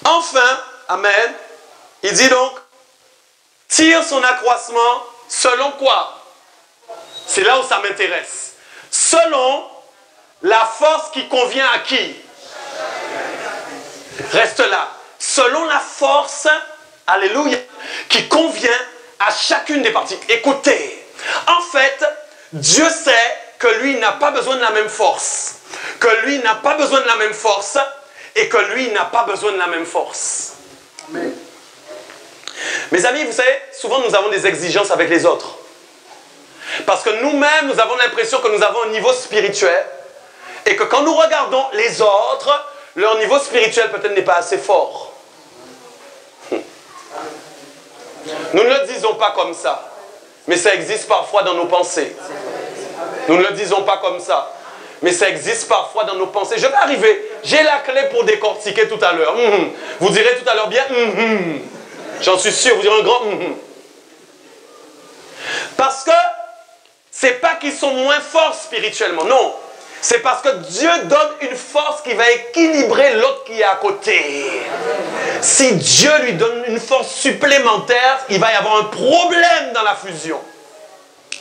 Enfin, amen, il dit donc, tire son accroissement selon quoi? C'est là où ça m'intéresse. Selon la force qui convient à qui? Reste là. Selon la force, alléluia, qui convient à chacune des parties. Écoutez, en fait, Dieu sait que lui n'a pas besoin de la même force, que lui n'a pas besoin de la même force, et que lui n'a pas besoin de la même force. Amen. Mes amis, vous savez, souvent nous avons des exigences avec les autres. Parce que nous-mêmes, nous avons l'impression que nous avons un niveau spirituel, et que quand nous regardons les autres, leur niveau spirituel peut-être n'est pas assez fort. Nous ne le disons pas comme ça, mais ça existe parfois dans nos pensées. Nous ne le disons pas comme ça, mais ça existe parfois dans nos pensées. Je vais arriver, j'ai la clé pour décortiquer tout à l'heure. Vous direz tout à l'heure bien, j'en suis sûr, vous direz un grand Parce que c'est pas qu'ils sont moins forts spirituellement, non. C'est parce que Dieu donne une force qui va équilibrer l'autre qui est à côté. Si Dieu lui donne une force supplémentaire, il va y avoir un problème dans la fusion.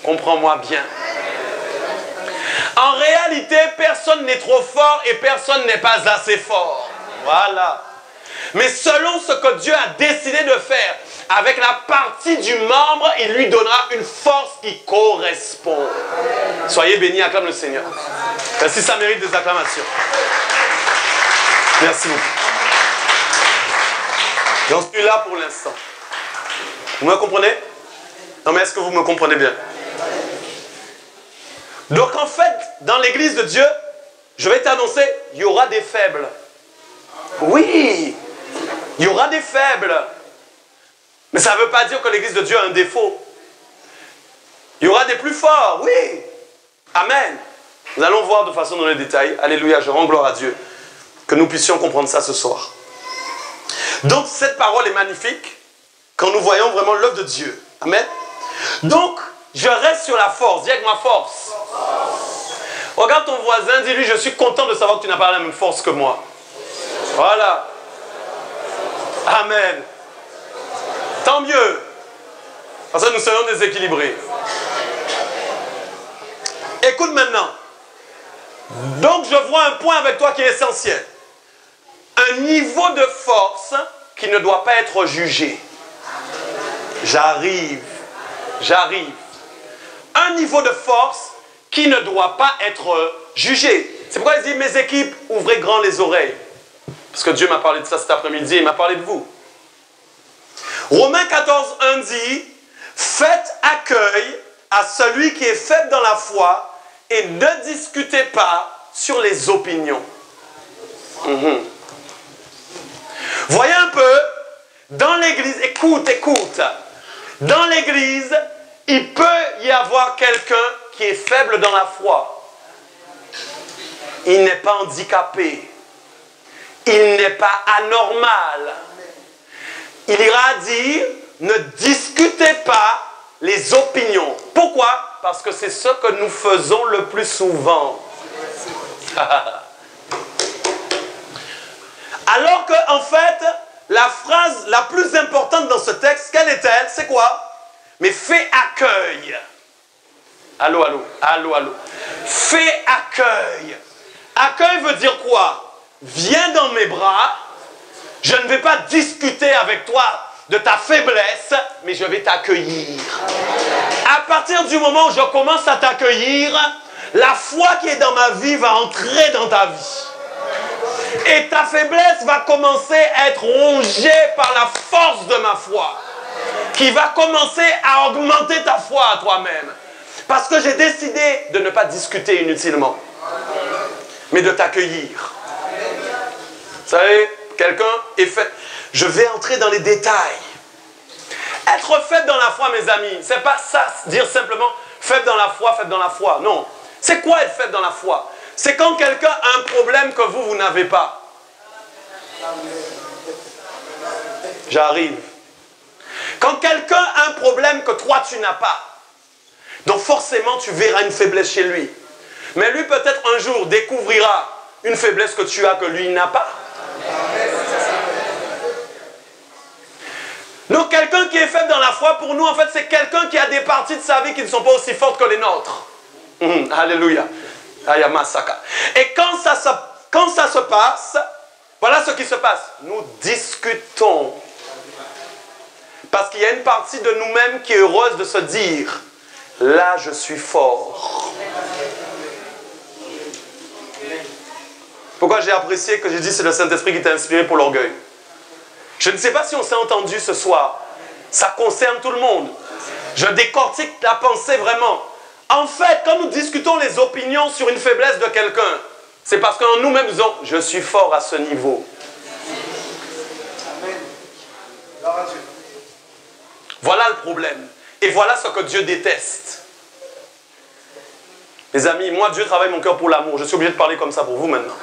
Comprends-moi bien. En réalité, personne n'est trop fort et personne n'est pas assez fort. Voilà. Mais selon ce que Dieu a décidé de faire, avec la partie du membre, il lui donnera une force qui correspond. Soyez bénis, acclame le Seigneur. Merci, ça mérite des acclamations. Merci beaucoup. J'en suis là pour l'instant. Vous me comprenez? Non, mais est-ce que vous me comprenez bien? Donc en fait, dans l'église de Dieu, je vais t'annoncer, il y aura des faibles. Oui, il y aura des faibles. Mais ça ne veut pas dire que l'église de Dieu a un défaut. Il y aura des plus forts, oui. Amen. Nous allons voir de façon dans les détails. Alléluia, je rends gloire à Dieu. Que nous puissions comprendre ça ce soir. Donc cette parole est magnifique quand nous voyons vraiment l'œuvre de Dieu. Amen. Donc, je reste sur la force. Dis avec ma force. Regarde ton voisin, dis-lui, je suis content de savoir que tu n'as pas la même force que moi. Voilà. Amen. Tant mieux. Parce que nous serons déséquilibrés. Écoute maintenant. Donc je vois un point avec toi qui est essentiel. Un niveau de force qui ne doit pas être jugé. J'arrive. Un niveau de force qui ne doit pas être jugé. C'est pourquoi il dit, mes équipes, ouvrez grand les oreilles. Parce que Dieu m'a parlé de ça cet après-midi et il m'a parlé de vous. Romains 14:1 dit, faites accueil à celui qui est faible dans la foi et ne discutez pas sur les opinions. Voyez un peu, dans l'église, écoute, dans l'église, il peut y avoir quelqu'un qui est faible dans la foi. Il n'est pas handicapé. Il n'est pas anormal. Il ira dire, ne discutez pas les opinions. Pourquoi? Parce que c'est ce que nous faisons le plus souvent. Alors que, en fait, la phrase la plus importante dans ce texte, quelle est-elle? C'est quoi? Mais fais accueil. Allô. Fais accueil. Accueil veut dire quoi? viens dans mes bras. Je ne vais pas discuter avec toi de ta faiblesse, mais je vais t'accueillir. À partir du moment où je commence à t'accueillir, la foi qui est dans ma vie va entrer dans ta vie. Et ta faiblesse va commencer à être rongée par la force de ma foi, qui va commencer à augmenter ta foi à toi-même. Parce que j'ai décidé de ne pas discuter inutilement, mais de t'accueillir. Vous savez, quelqu'un est fait. Je vais entrer dans les détails. Être faible dans la foi, mes amis, c'est pas ça, dire simplement faible dans la foi, faible dans la foi. Non. C'est quoi être faible dans la foi? C'est quand quelqu'un a un problème que vous n'avez pas. J'arrive. Quand quelqu'un a un problème que toi, tu n'as pas. Donc forcément, tu verras une faiblesse chez lui. Mais lui, peut-être un jour, découvrira une faiblesse que tu as que lui n'a pas. Donc quelqu'un qui est faible dans la foi, pour nous, en fait, c'est quelqu'un qui a des parties de sa vie qui ne sont pas aussi fortes que les nôtres. Alléluia. Et quand ça se passe, voilà ce qui se passe. Nous discutons. Parce qu'il y a une partie de nous-mêmes qui est heureuse de se dire, là, je suis fort. Pourquoi j'ai apprécié que j'ai dit c'est le Saint-Esprit qui t'a inspiré pour l'orgueil. Je ne sais pas si on s'est entendu ce soir. Ça concerne tout le monde. Je décortique la pensée vraiment. En fait, quand nous discutons les opinions sur une faiblesse de quelqu'un, c'est parce qu'en nous-mêmes, nous disons, je suis fort à ce niveau. Voilà le problème. Et voilà ce que Dieu déteste. Les amis, moi, Dieu travaille mon cœur pour l'amour. Je suis obligé de parler comme ça pour vous maintenant.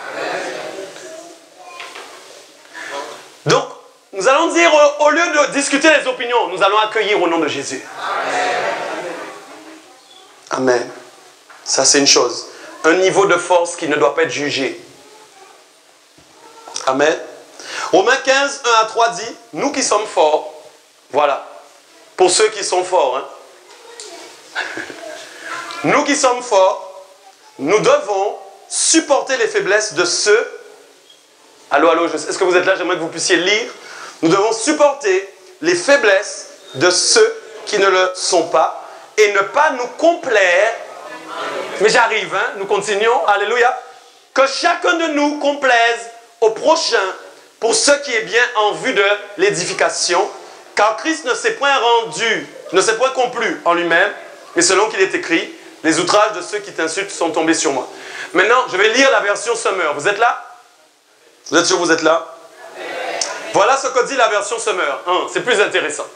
Donc, nous allons dire, au lieu de discuter les opinions, nous allons accueillir au nom de Jésus. Amen. Ça, c'est une chose. Un niveau de force qui ne doit pas être jugé. Amen. Romains 15, 1 à 3 dit, nous qui sommes forts, voilà, pour ceux qui sont forts, hein. Nous qui sommes forts, nous devons supporter les faiblesses de ceux... Allô, allô, est-ce que vous êtes là? J'aimerais que vous puissiez lire. Nous devons supporter les faiblesses de ceux qui ne le sont pas et ne pas nous complaire. Mais j'arrive, hein? Nous continuons. Alléluia. Que chacun de nous complaise au prochain pour ce qui est bien en vue de l'édification. Car Christ ne s'est point rendu, ne s'est point complu en lui-même, mais selon qu'il est écrit, les outrages de ceux qui t'insultent sont tombés sur moi. Maintenant, je vais lire la version Summer. Vous êtes là? Vous êtes sûr que vous êtes là? Voilà ce que dit la version Summer. C'est plus intéressant.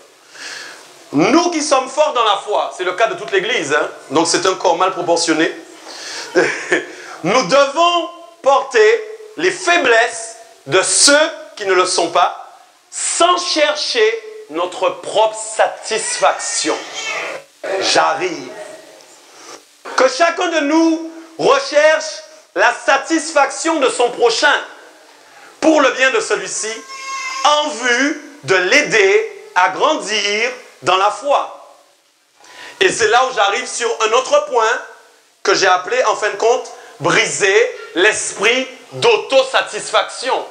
Nous qui sommes forts dans la foi, c'est le cas de toute l'Église, hein? Donc c'est un corps mal proportionné. Nous devons porter les faiblesses de ceux qui ne le sont pas, sans chercher notre propre satisfaction. J'arrive. Que chacun de nous recherche la satisfaction de son prochain pour le bien de celui-ci, en vue de l'aider à grandir dans la foi. Et c'est là où j'arrive sur un autre point que j'ai appelé, en fin de compte, briser l'esprit d'autosatisfaction.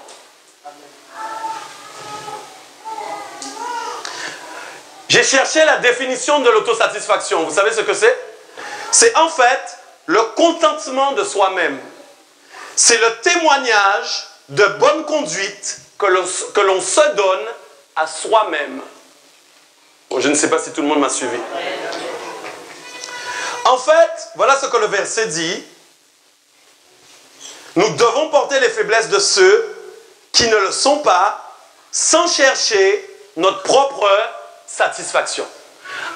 J'ai cherché la définition de l'autosatisfaction. Vous savez ce que c'est? C'est en fait le contentement de soi-même. C'est le témoignage de bonne conduite que l'on se donne à soi-même. Bon, je ne sais pas si tout le monde m'a suivi. En fait, voilà ce que le verset dit. Nous devons porter les faiblesses de ceux qui ne le sont pas, sans chercher notre propre satisfaction.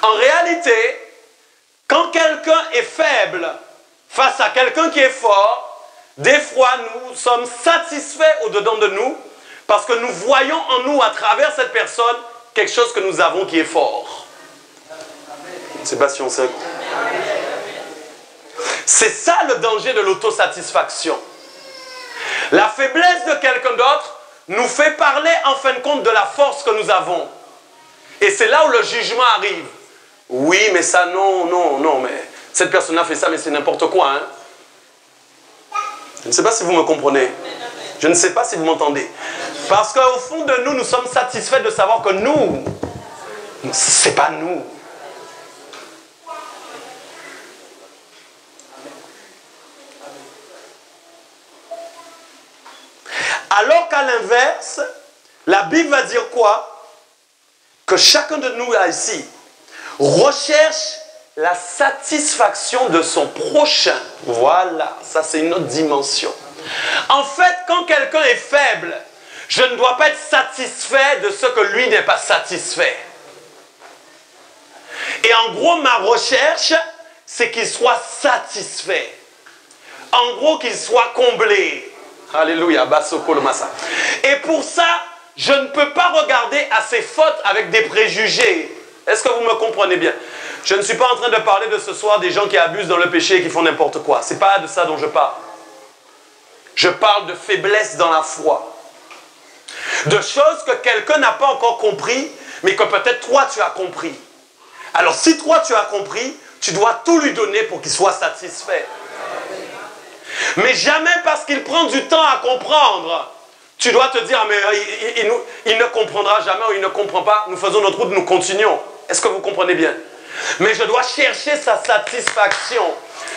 En réalité, quand quelqu'un est faible face à quelqu'un qui est fort, des fois nous sommes satisfaits au-dedans de nous parce que nous voyons en nous, à travers cette personne, quelque chose que nous avons qui est fort. Je ne sais pas si on sait. C'est ça le danger de l'autosatisfaction. La faiblesse de quelqu'un d'autre nous fait parler en fin de compte de la force que nous avons. Et c'est là où le jugement arrive. Oui, mais ça, non, mais cette personne a fait ça, mais c'est n'importe quoi. Hein? Je ne sais pas si vous me comprenez. Je ne sais pas si vous m'entendez. Parce qu'au fond de nous, nous sommes satisfaits de savoir que nous, c'est pas nous. Alors qu'à l'inverse, la Bible va dire quoi? Que chacun de nous là ici recherche la satisfaction de son prochain. Voilà, ça c'est une autre dimension. En fait, quand quelqu'un est faible, je ne dois pas être satisfait de ce que lui n'est pas satisfait. Et en gros, ma recherche, c'est qu'il soit satisfait. En gros, qu'il soit comblé. Alléluia. Et pour ça, je ne peux pas regarder à ses fautes avec des préjugés. Est-ce que vous me comprenez bien? Je ne suis pas en train de parler de ce soir des gens qui abusent dans le péché et qui font n'importe quoi. Ce n'est pas de ça dont je parle. Je parle de faiblesse dans la foi. De choses que quelqu'un n'a pas encore compris, mais que peut-être toi tu as compris. Alors si toi tu as compris, tu dois tout lui donner pour qu'il soit satisfait. Mais jamais parce qu'il prend du temps à comprendre, tu dois te dire, mais il ne comprendra jamais ou il ne comprend pas, nous faisons notre route, nous continuons. Est-ce que vous comprenez bien? Mais je dois chercher sa satisfaction.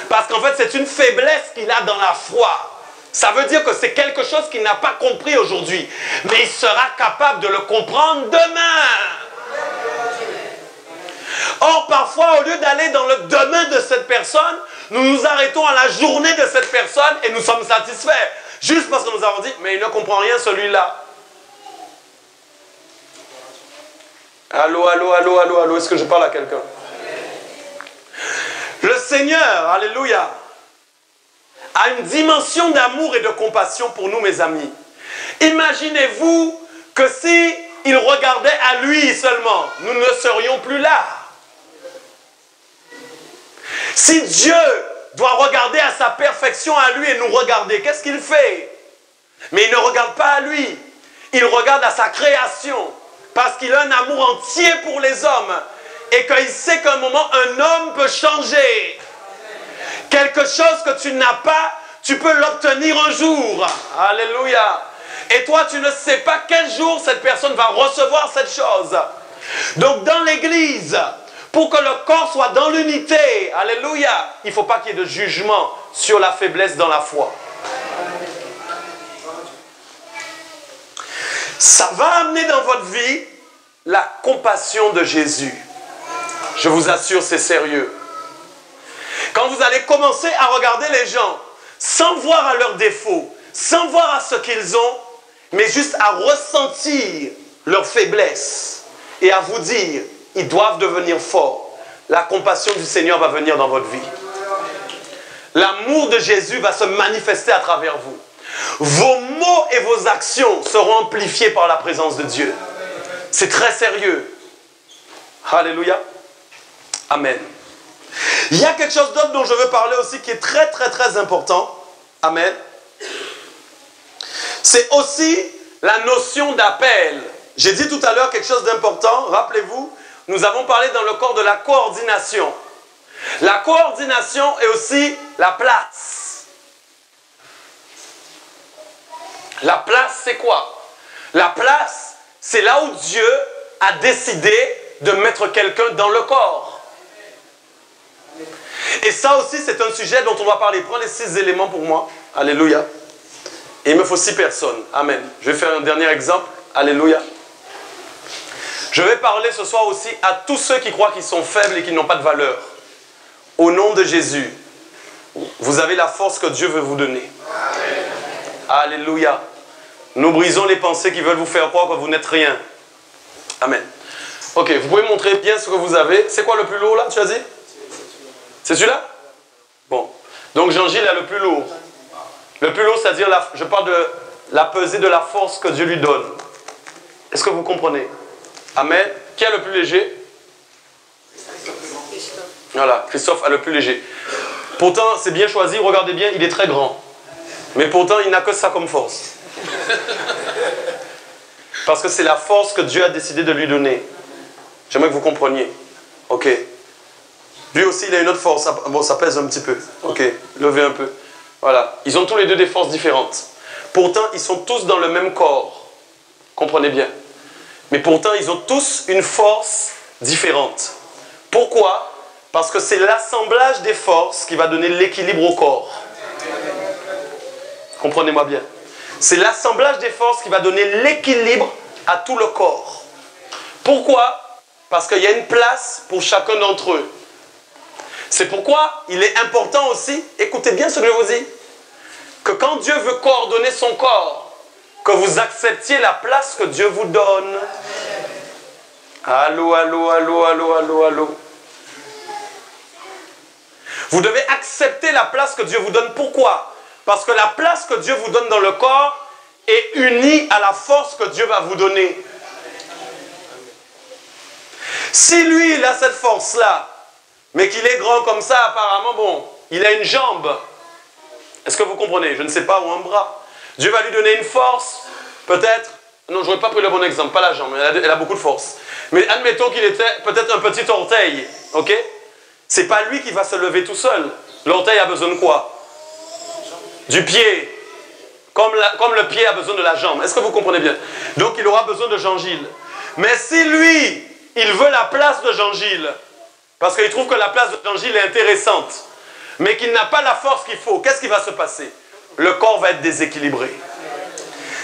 Parce qu'en fait, c'est une faiblesse qu'il a dans la foi. Ça veut dire que c'est quelque chose qu'il n'a pas compris aujourd'hui. Mais il sera capable de le comprendre demain. Or, parfois, au lieu d'aller dans le demain de cette personne, nous nous arrêtons à la journée de cette personne et nous sommes satisfaits. Juste parce que nous avons dit, mais il ne comprend rien celui-là. Allô, allô, allô, allô, allô, est-ce que je parle à quelqu'un? Le Seigneur, alléluia, a une dimension d'amour et de compassion pour nous, mes amis. Imaginez-vous que si il regardait à lui seulement, nous ne serions plus là. Si Dieu doit regarder à sa perfection à lui et nous regarder, qu'est-ce qu'il fait? Mais il ne regarde pas à lui. Il regarde à sa création. Parce qu'il a un amour entier pour les hommes. Et qu'il sait qu'à un moment, un homme peut changer. Quelque chose que tu n'as pas, tu peux l'obtenir un jour. Alléluia. Et toi, tu ne sais pas quel jour cette personne va recevoir cette chose. Donc, dans l'église, pour que le corps soit dans l'unité, alléluia, il ne faut pas qu'il y ait de jugement sur la faiblesse dans la foi. Ça va amener dans votre vie la compassion de Jésus. Je vous assure, c'est sérieux. Quand vous allez commencer à regarder les gens sans voir à leurs défauts, sans voir à ce qu'ils ont, mais juste à ressentir leur faiblesse et à vous dire, ils doivent devenir forts. La compassion du Seigneur va venir dans votre vie. L'amour de Jésus va se manifester à travers vous. Vos mots et vos actions seront amplifiés par la présence de Dieu. C'est très sérieux. Alléluia. Amen. Il y a quelque chose d'autre dont je veux parler aussi qui est très très très important. Amen. C'est aussi la notion d'appel. J'ai dit tout à l'heure quelque chose d'important. Rappelez-vous, nous avons parlé dans le corps de la coordination. La coordination est aussi la place. La place, c'est quoi? La place, c'est là où Dieu a décidé de mettre quelqu'un dans le corps. Et ça aussi, c'est un sujet dont on va parler. Prends les 6 éléments pour moi. Alléluia. Et il me faut 6 personnes. Amen. Je vais faire un dernier exemple. Alléluia. Je vais parler ce soir aussi à tous ceux qui croient qu'ils sont faibles et qui n'ont pas de valeur. Au nom de Jésus, vous avez la force que Dieu veut vous donner. Alléluia. Nous brisons les pensées qui veulent vous faire croire que vous n'êtes rien. Amen. Ok, vous pouvez montrer bien ce que vous avez. C'est quoi le plus lourd là, tu as dit? C'est celui-là? Bon. Donc Jean-Gilles a le plus lourd. Le plus lourd, c'est-à-dire, je parle de la pesée de la force que Dieu lui donne. Est-ce que vous comprenez? Amen. Qui a le plus léger? Voilà, Christophe a le plus léger. Pourtant, c'est bien choisi, regardez bien, il est très grand. Mais pourtant, il n'a que ça comme force. Parce que c'est la force que Dieu a décidé de lui donner. J'aimerais que vous compreniez. Ok. Lui aussi, il a une autre force. Bon, ça pèse un petit peu. Ok, levez un peu. Voilà. Ils ont tous les deux des forces différentes. Pourtant, ils sont tous dans le même corps. Comprenez bien. Mais pourtant, ils ont tous une force différente. Pourquoi? Parce que c'est l'assemblage des forces qui va donner l'équilibre au corps. Comprenez-moi bien. C'est l'assemblage des forces qui va donner l'équilibre à tout le corps. Pourquoi? Parce qu'il y a une place pour chacun d'entre eux. C'est pourquoi il est important aussi, écoutez bien ce que je vous dis, que quand Dieu veut coordonner son corps, que vous acceptiez la place que Dieu vous donne. Allô, allô, allô, allô, allô, allô. Vous devez accepter la place que Dieu vous donne. Pourquoi? Parce que la place que Dieu vous donne dans le corps est unie à la force que Dieu va vous donner. Si lui, il a cette force-là, mais qu'il est grand comme ça, apparemment, bon, il a une jambe. Est-ce que vous comprenez? Je ne sais pas, ou un bras. Dieu va lui donner une force, peut-être. Non, je n'aurais pas pris le bon exemple, pas la jambe, elle a beaucoup de force. Mais admettons qu'il était peut-être un petit orteil, ok? C'est pas lui qui va se lever tout seul. L'orteil a besoin de quoi? Du pied. Comme le pied a besoin de la jambe. Est-ce que vous comprenez bien? Donc il aura besoin de Jean-Gilles. Mais si lui, il veut la place de Jean-Gilles, parce qu'il trouve que la place de Jean-Gilles est intéressante, mais qu'il n'a pas la force qu'il faut, qu'est-ce qui va se passer? Le corps va être déséquilibré.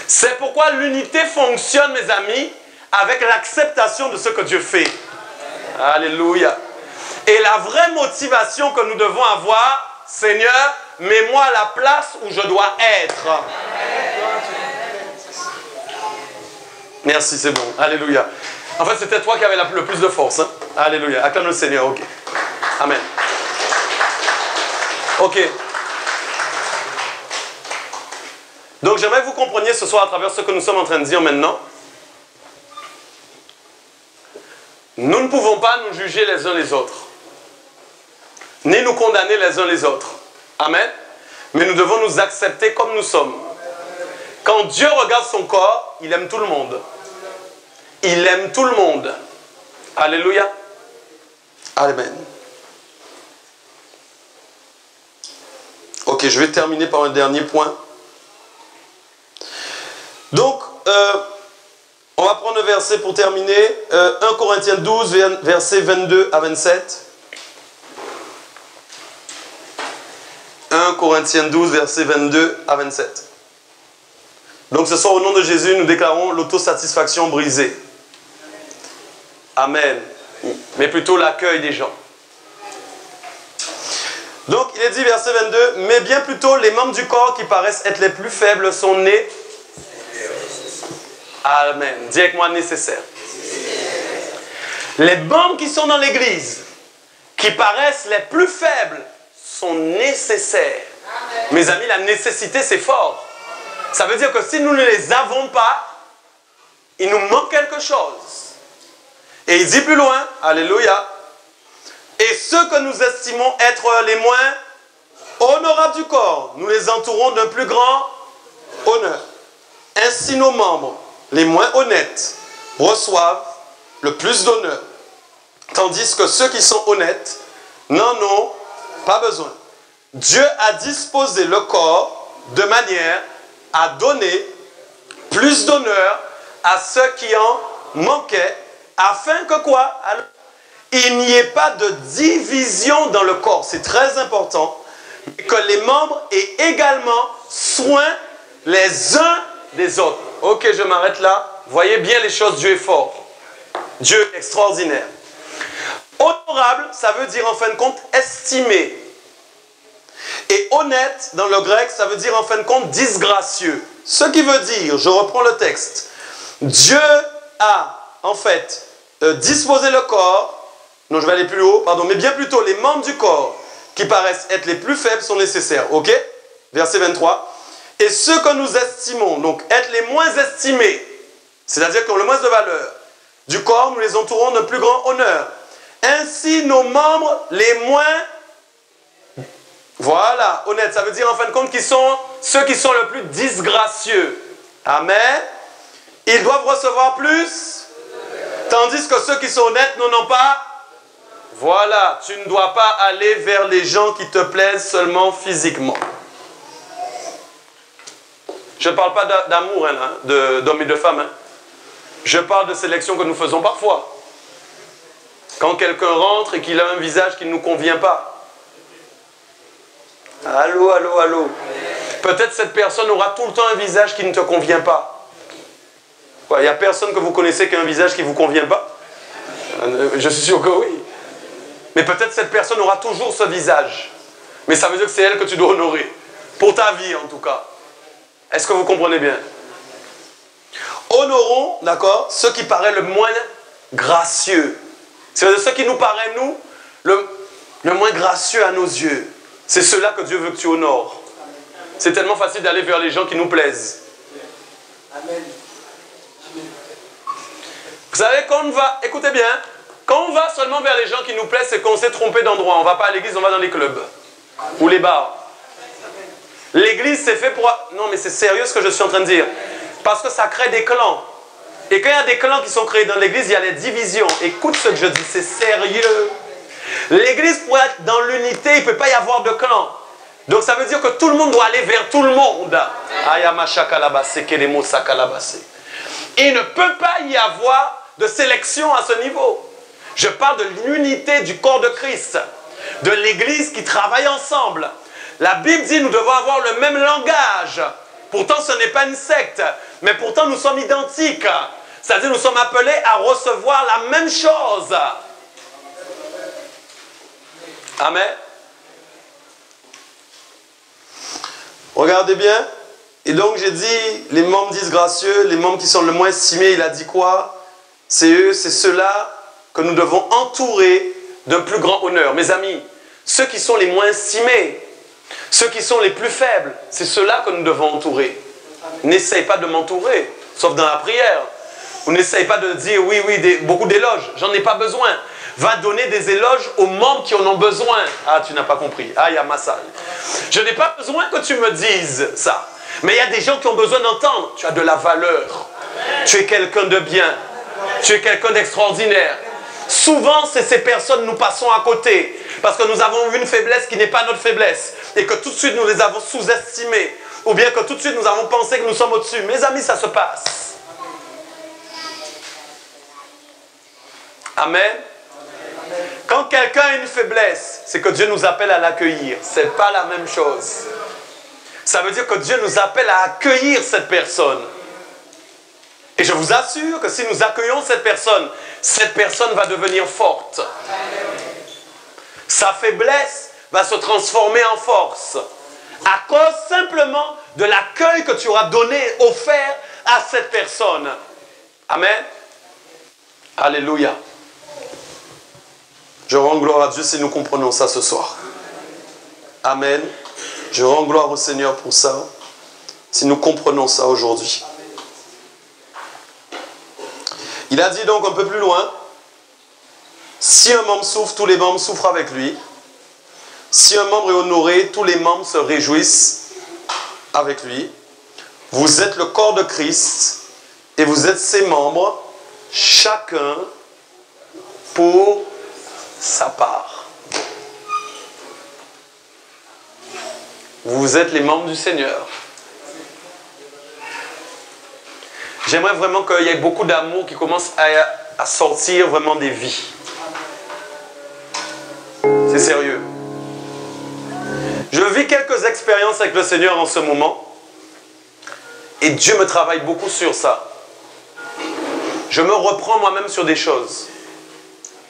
C'est pourquoi l'unité fonctionne, mes amis, avec l'acceptation de ce que Dieu fait. Alléluia. Et la vraie motivation que nous devons avoir, Seigneur, mets-moi à la place où je dois être. Merci, c'est bon. Alléluia. En fait, c'était toi qui avais le plus de force. Hein? Alléluia. Acclame le Seigneur. Ok. Amen. Ok. Donc, j'aimerais que vous compreniez ce soir à travers ce que nous sommes en train de dire maintenant. Nous ne pouvons pas nous juger les uns les autres, ni nous condamner les uns les autres. Amen. Mais nous devons nous accepter comme nous sommes. Quand Dieu regarde son corps, il aime tout le monde. Il aime tout le monde. Alléluia. Amen. Ok, je vais terminer par un dernier point. Donc, on va prendre un verset pour terminer. 1 Corinthiens 12, versets 22 à 27. 1 Corinthiens 12, versets 22 à 27. Donc ce soir, au nom de Jésus, nous déclarons l'autosatisfaction brisée. Amen. Mais plutôt l'accueil des gens. Donc il est dit, verset 22, mais bien plutôt les membres du corps qui paraissent être les plus faibles sont nés. Amen. Dis avec moi, nécessaire. Les membres qui sont dans l'église, qui paraissent les plus faibles, sont nécessaires. Amen. Mes amis, la nécessité, c'est fort. Ça veut dire que si nous ne les avons pas, il nous manque quelque chose. Et il dit plus loin, alléluia, et ceux que nous estimons être les moins honorables du corps, nous les entourons d'un plus grand honneur. Ainsi nos membres, les moins honnêtes, reçoivent le plus d'honneur, tandis que ceux qui sont honnêtes n'en ont pas besoin. Dieu a disposé le corps de manière à donner plus d'honneur à ceux qui en manquaient, afin que quoi? Alors, il n'y ait pas de division dans le corps. C'est très important que les membres aient également soin les uns des autres. Ok, je m'arrête là. Voyez bien les choses, Dieu est fort. Dieu est extraordinaire. Honorable, ça veut dire en fin de compte estimé. Et honnête, dans le grec, ça veut dire en fin de compte disgracieux. Ce qui veut dire, je reprends le texte, Dieu a en fait disposé le corps, non je vais aller plus haut, pardon, mais bien plutôt les membres du corps qui paraissent être les plus faibles sont nécessaires. Ok? Verset 23. Et ceux que nous estimons, donc être les moins estimés, c'est-à-dire qui ont le moins de valeur, du corps, nous les entourons d'un plus grand honneur. Ainsi, nos membres les moins, voilà, honnêtes, ça veut dire en fin de compte qu'ils sont ceux qui sont le plus disgracieux. Amen. Ils doivent recevoir plus, tandis que ceux qui sont honnêtes n'en ont pas. Voilà, tu ne dois pas aller vers les gens qui te plaisent seulement physiquement. Je ne parle pas d'amour, hein, d'hommes et de femmes. Hein. Je parle de sélection que nous faisons parfois. Quand quelqu'un rentre et qu'il a un visage qui ne nous convient pas. Allô, allô, allô. Peut-être cette personne aura tout le temps un visage qui ne te convient pas. Il n'y a personne que vous connaissez qui a un visage qui ne vous convient pas? Je suis sûr que oui. Mais peut-être cette personne aura toujours ce visage. Mais ça veut dire que c'est elle que tu dois honorer. Pour ta vie, en tout cas. Est-ce que vous comprenez bien? Honorons, d'accord, ce qui paraît le moins gracieux. C'est-à-dire ce qui nous paraît, nous, le moins gracieux à nos yeux. C'est cela que Dieu veut que tu honores. C'est tellement facile d'aller vers les gens qui nous plaisent. Amen. Vous savez, quand on va, écoutez bien, quand on va seulement vers les gens qui nous plaisent, c'est qu'on s'est trompé d'endroit. On ne va pas à l'église, on va dans les clubs. Ou les bars. L'église, c'est fait pour... Non, mais c'est sérieux ce que je suis en train de dire. Parce que ça crée des clans. Et quand il y a des clans qui sont créés dans l'église, il y a les divisions. Écoute ce que je dis, c'est sérieux. L'église, pour être dans l'unité, il ne peut pas y avoir de clans. Donc ça veut dire que tout le monde doit aller vers tout le monde. Il ne peut pas y avoir de sélection à ce niveau. Je parle de l'unité du corps de Christ, de l'église qui travaille ensemble. La Bible dit que nous devons avoir le même langage. Pourtant, ce n'est pas une secte, mais pourtant nous sommes identiques. C'est-à-dire nous sommes appelés à recevoir la même chose. Amen. Regardez bien. Et donc j'ai dit, les membres disgracieux, les membres qui sont le moins estimés, il a dit quoi? C'est eux, c'est ceux-là que nous devons entourer d'un plus grand honneur. Mes amis, ceux qui sont les moins estimés, ceux qui sont les plus faibles, c'est ceux-là que nous devons entourer. N'essaye pas de m'entourer, sauf dans la prière. Ou n'essaye pas de dire oui, beaucoup d'éloges. J'en ai pas besoin. Va donner des éloges aux membres qui en ont besoin. Ah, tu n'as pas compris. Ah, il y a ma salle. Je n'ai pas besoin que tu me dises ça. Mais il y a des gens qui ont besoin d'entendre. Tu as de la valeur. Tu es quelqu'un de bien. Tu es quelqu'un d'extraordinaire. Souvent, c'est ces personnes nous passons à côté. Parce que nous avons vu une faiblesse qui n'est pas notre faiblesse. Et que tout de suite, nous les avons sous-estimés. Ou bien que tout de suite, nous avons pensé que nous sommes au-dessus. Mes amis, ça se passe. Amen. Quand quelqu'un a une faiblesse, c'est que Dieu nous appelle à l'accueillir. Ce n'est pas la même chose. Ça veut dire que Dieu nous appelle à accueillir cette personne. Et je vous assure que si nous accueillons cette personne va devenir forte. Sa faiblesse va se transformer en force. À cause simplement de l'accueil que tu auras donné, offert à cette personne. Amen. Alléluia. Je rends gloire à Dieu si nous comprenons ça ce soir. Amen. Je rends gloire au Seigneur pour ça, si nous comprenons ça aujourd'hui. Il a dit donc un peu plus loin, si un membre souffre, tous les membres souffrent avec lui. Si un membre est honoré, tous les membres se réjouissent avec lui. Vous êtes le corps de Christ et vous êtes ses membres, chacun pour sa part. Vous êtes les membres du Seigneur. J'aimerais vraiment qu'il y ait beaucoup d'amour qui commence à sortir vraiment des vies. C'est sérieux. Je vis quelques expériences avec le Seigneur en ce moment. Et Dieu me travaille beaucoup sur ça. Je me reprends moi-même sur des choses.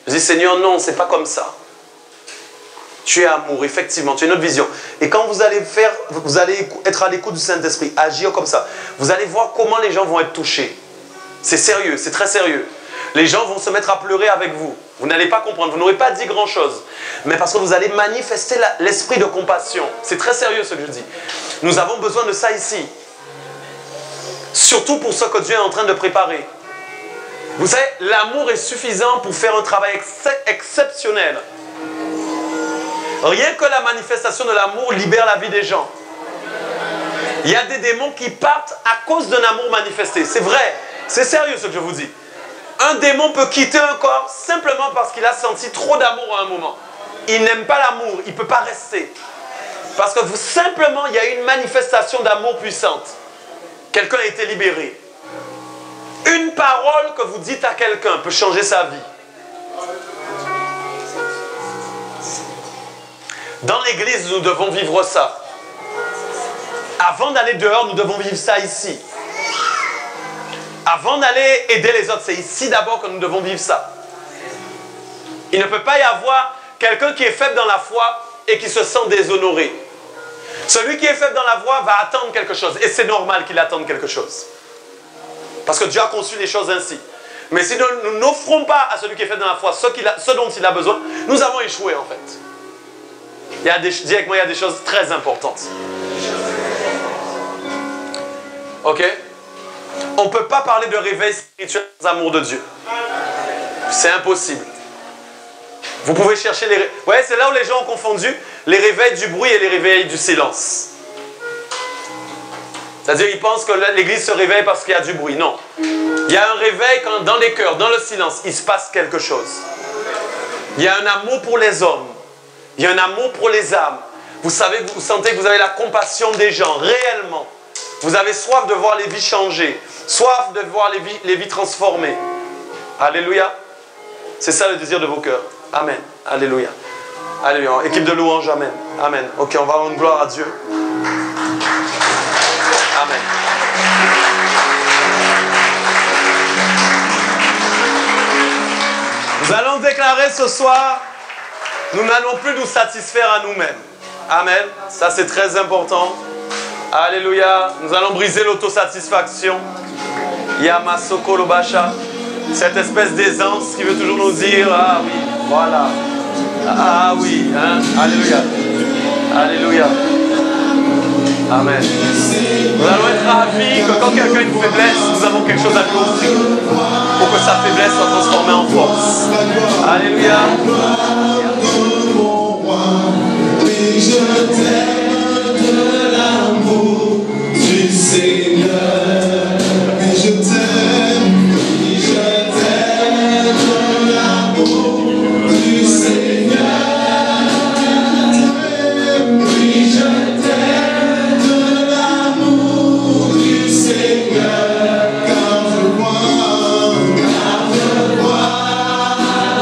Je dis, Seigneur, non, c'est pas comme ça. Tu es amour, effectivement, tu as une autre vision. Et quand vous allez être à l'écoute du Saint-Esprit, agir comme ça, vous allez voir comment les gens vont être touchés. C'est sérieux, c'est très sérieux. Les gens vont se mettre à pleurer avec vous. Vous n'allez pas comprendre, vous n'aurez pas dit grand-chose. Mais parce que vous allez manifester l'esprit de compassion. C'est très sérieux ce que je dis. Nous avons besoin de ça ici. Surtout pour ce que Dieu est en train de préparer. Vous savez, l'amour est suffisant pour faire un travail exceptionnel. Rien que la manifestation de l'amour libère la vie des gens. Il y a des démons qui partent à cause d'un amour manifesté. C'est vrai, c'est sérieux ce que je vous dis. Un démon peut quitter un corps simplement parce qu'il a senti trop d'amour à un moment. Il n'aime pas l'amour, il ne peut pas rester. Parce que simplement, il y a une manifestation d'amour puissante. Quelqu'un a été libéré. Une parole que vous dites à quelqu'un peut changer sa vie. Dans l'église, nous devons vivre ça. Avant d'aller dehors, nous devons vivre ça ici. Avant d'aller aider les autres, c'est ici d'abord que nous devons vivre ça. Il ne peut pas y avoir quelqu'un qui est faible dans la foi et qui se sent déshonoré. Celui qui est faible dans la foi va attendre quelque chose. Et c'est normal qu'il attende quelque chose. Parce que Dieu a conçu les choses ainsi. Mais si nous n'offrons pas à celui qui est faible dans la foi ce dont il a besoin, nous avons échoué en fait. Dis avec moi, il y a des choses très importantes. Ok? On ne peut pas parler de réveil spirituel sans amour de Dieu. C'est impossible. Vous pouvez chercher les... Vous voyez, c'est là où les gens ont confondu les réveils du bruit et les réveils du silence. C'est-à-dire, ils pensent que l'église se réveille parce qu'il y a du bruit. Non. Il y a un réveil quand dans les cœurs, dans le silence, il se passe quelque chose. Il y a un amour pour les hommes. Il y a un amour pour les âmes. Vous savez, vous sentez que vous avez la compassion des gens, réellement. Vous avez soif de voir les vies changer. Soif de voir les vies transformées. Alléluia. C'est ça le désir de vos cœurs. Amen. Alléluia. Alléluia. Équipe de louange, amen. Amen. Ok, on va rendre gloire à Dieu. Amen. Nous allons déclarer ce soir, nous n'allons plus nous satisfaire à nous-mêmes. Amen. Ça, c'est très important. Alléluia. Nous allons briser l'autosatisfaction. Yamasoko Lobasha. Cette espèce d'aisance qui veut toujours nous dire, ah oui, voilà. Ah oui, hein? Alléluia. Alléluia. Amen. Nous allons être ravis que quand quelqu'un a une faiblesse, nous avons quelque chose à lui offrir pour que sa faiblesse soit transformée en force. Alléluia. Oui, je t'aime de l'amour du Seigneur. Oui, je t'aime. Oui, je t'aime de l'amour du Seigneur. Oui, je t'aime de l'amour du Seigneur. Car je vois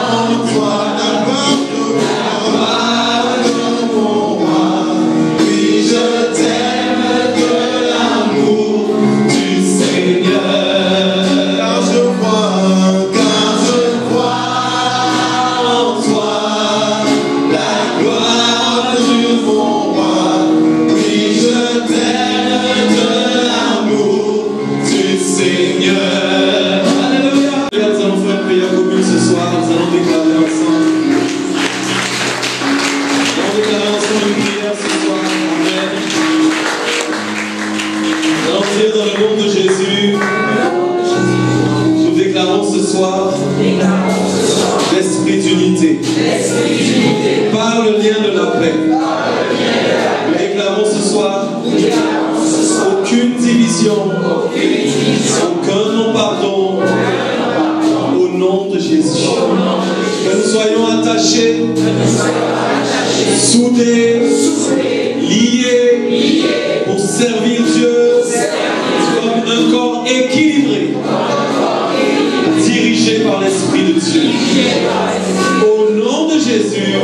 en toi la gloire de mon roi. Oui, je t'aime de l'amour du Seigneur. Car je vois en toi la gloire de mon roi. Oui, je t'aime de l'amour du Seigneur. Alléluia. Nous allons faire une prière commune ce soir. Nous allons déclarer ensemble. Nous allons déclarer ensemble une prière ce soir. Amen. Nous allons dire dans le nom de Jésus. Nous déclarons ce soir l'esprit d'unité. Par le lien de la paix. Nous déclarons ce soir aucune division, aucun non-pardon au nom de Jésus. Que nous soyons attachés, soudés, liés pour servir Dieu comme un corps équilibré, dirigé par l'Esprit de Dieu. Au nom de Jésus.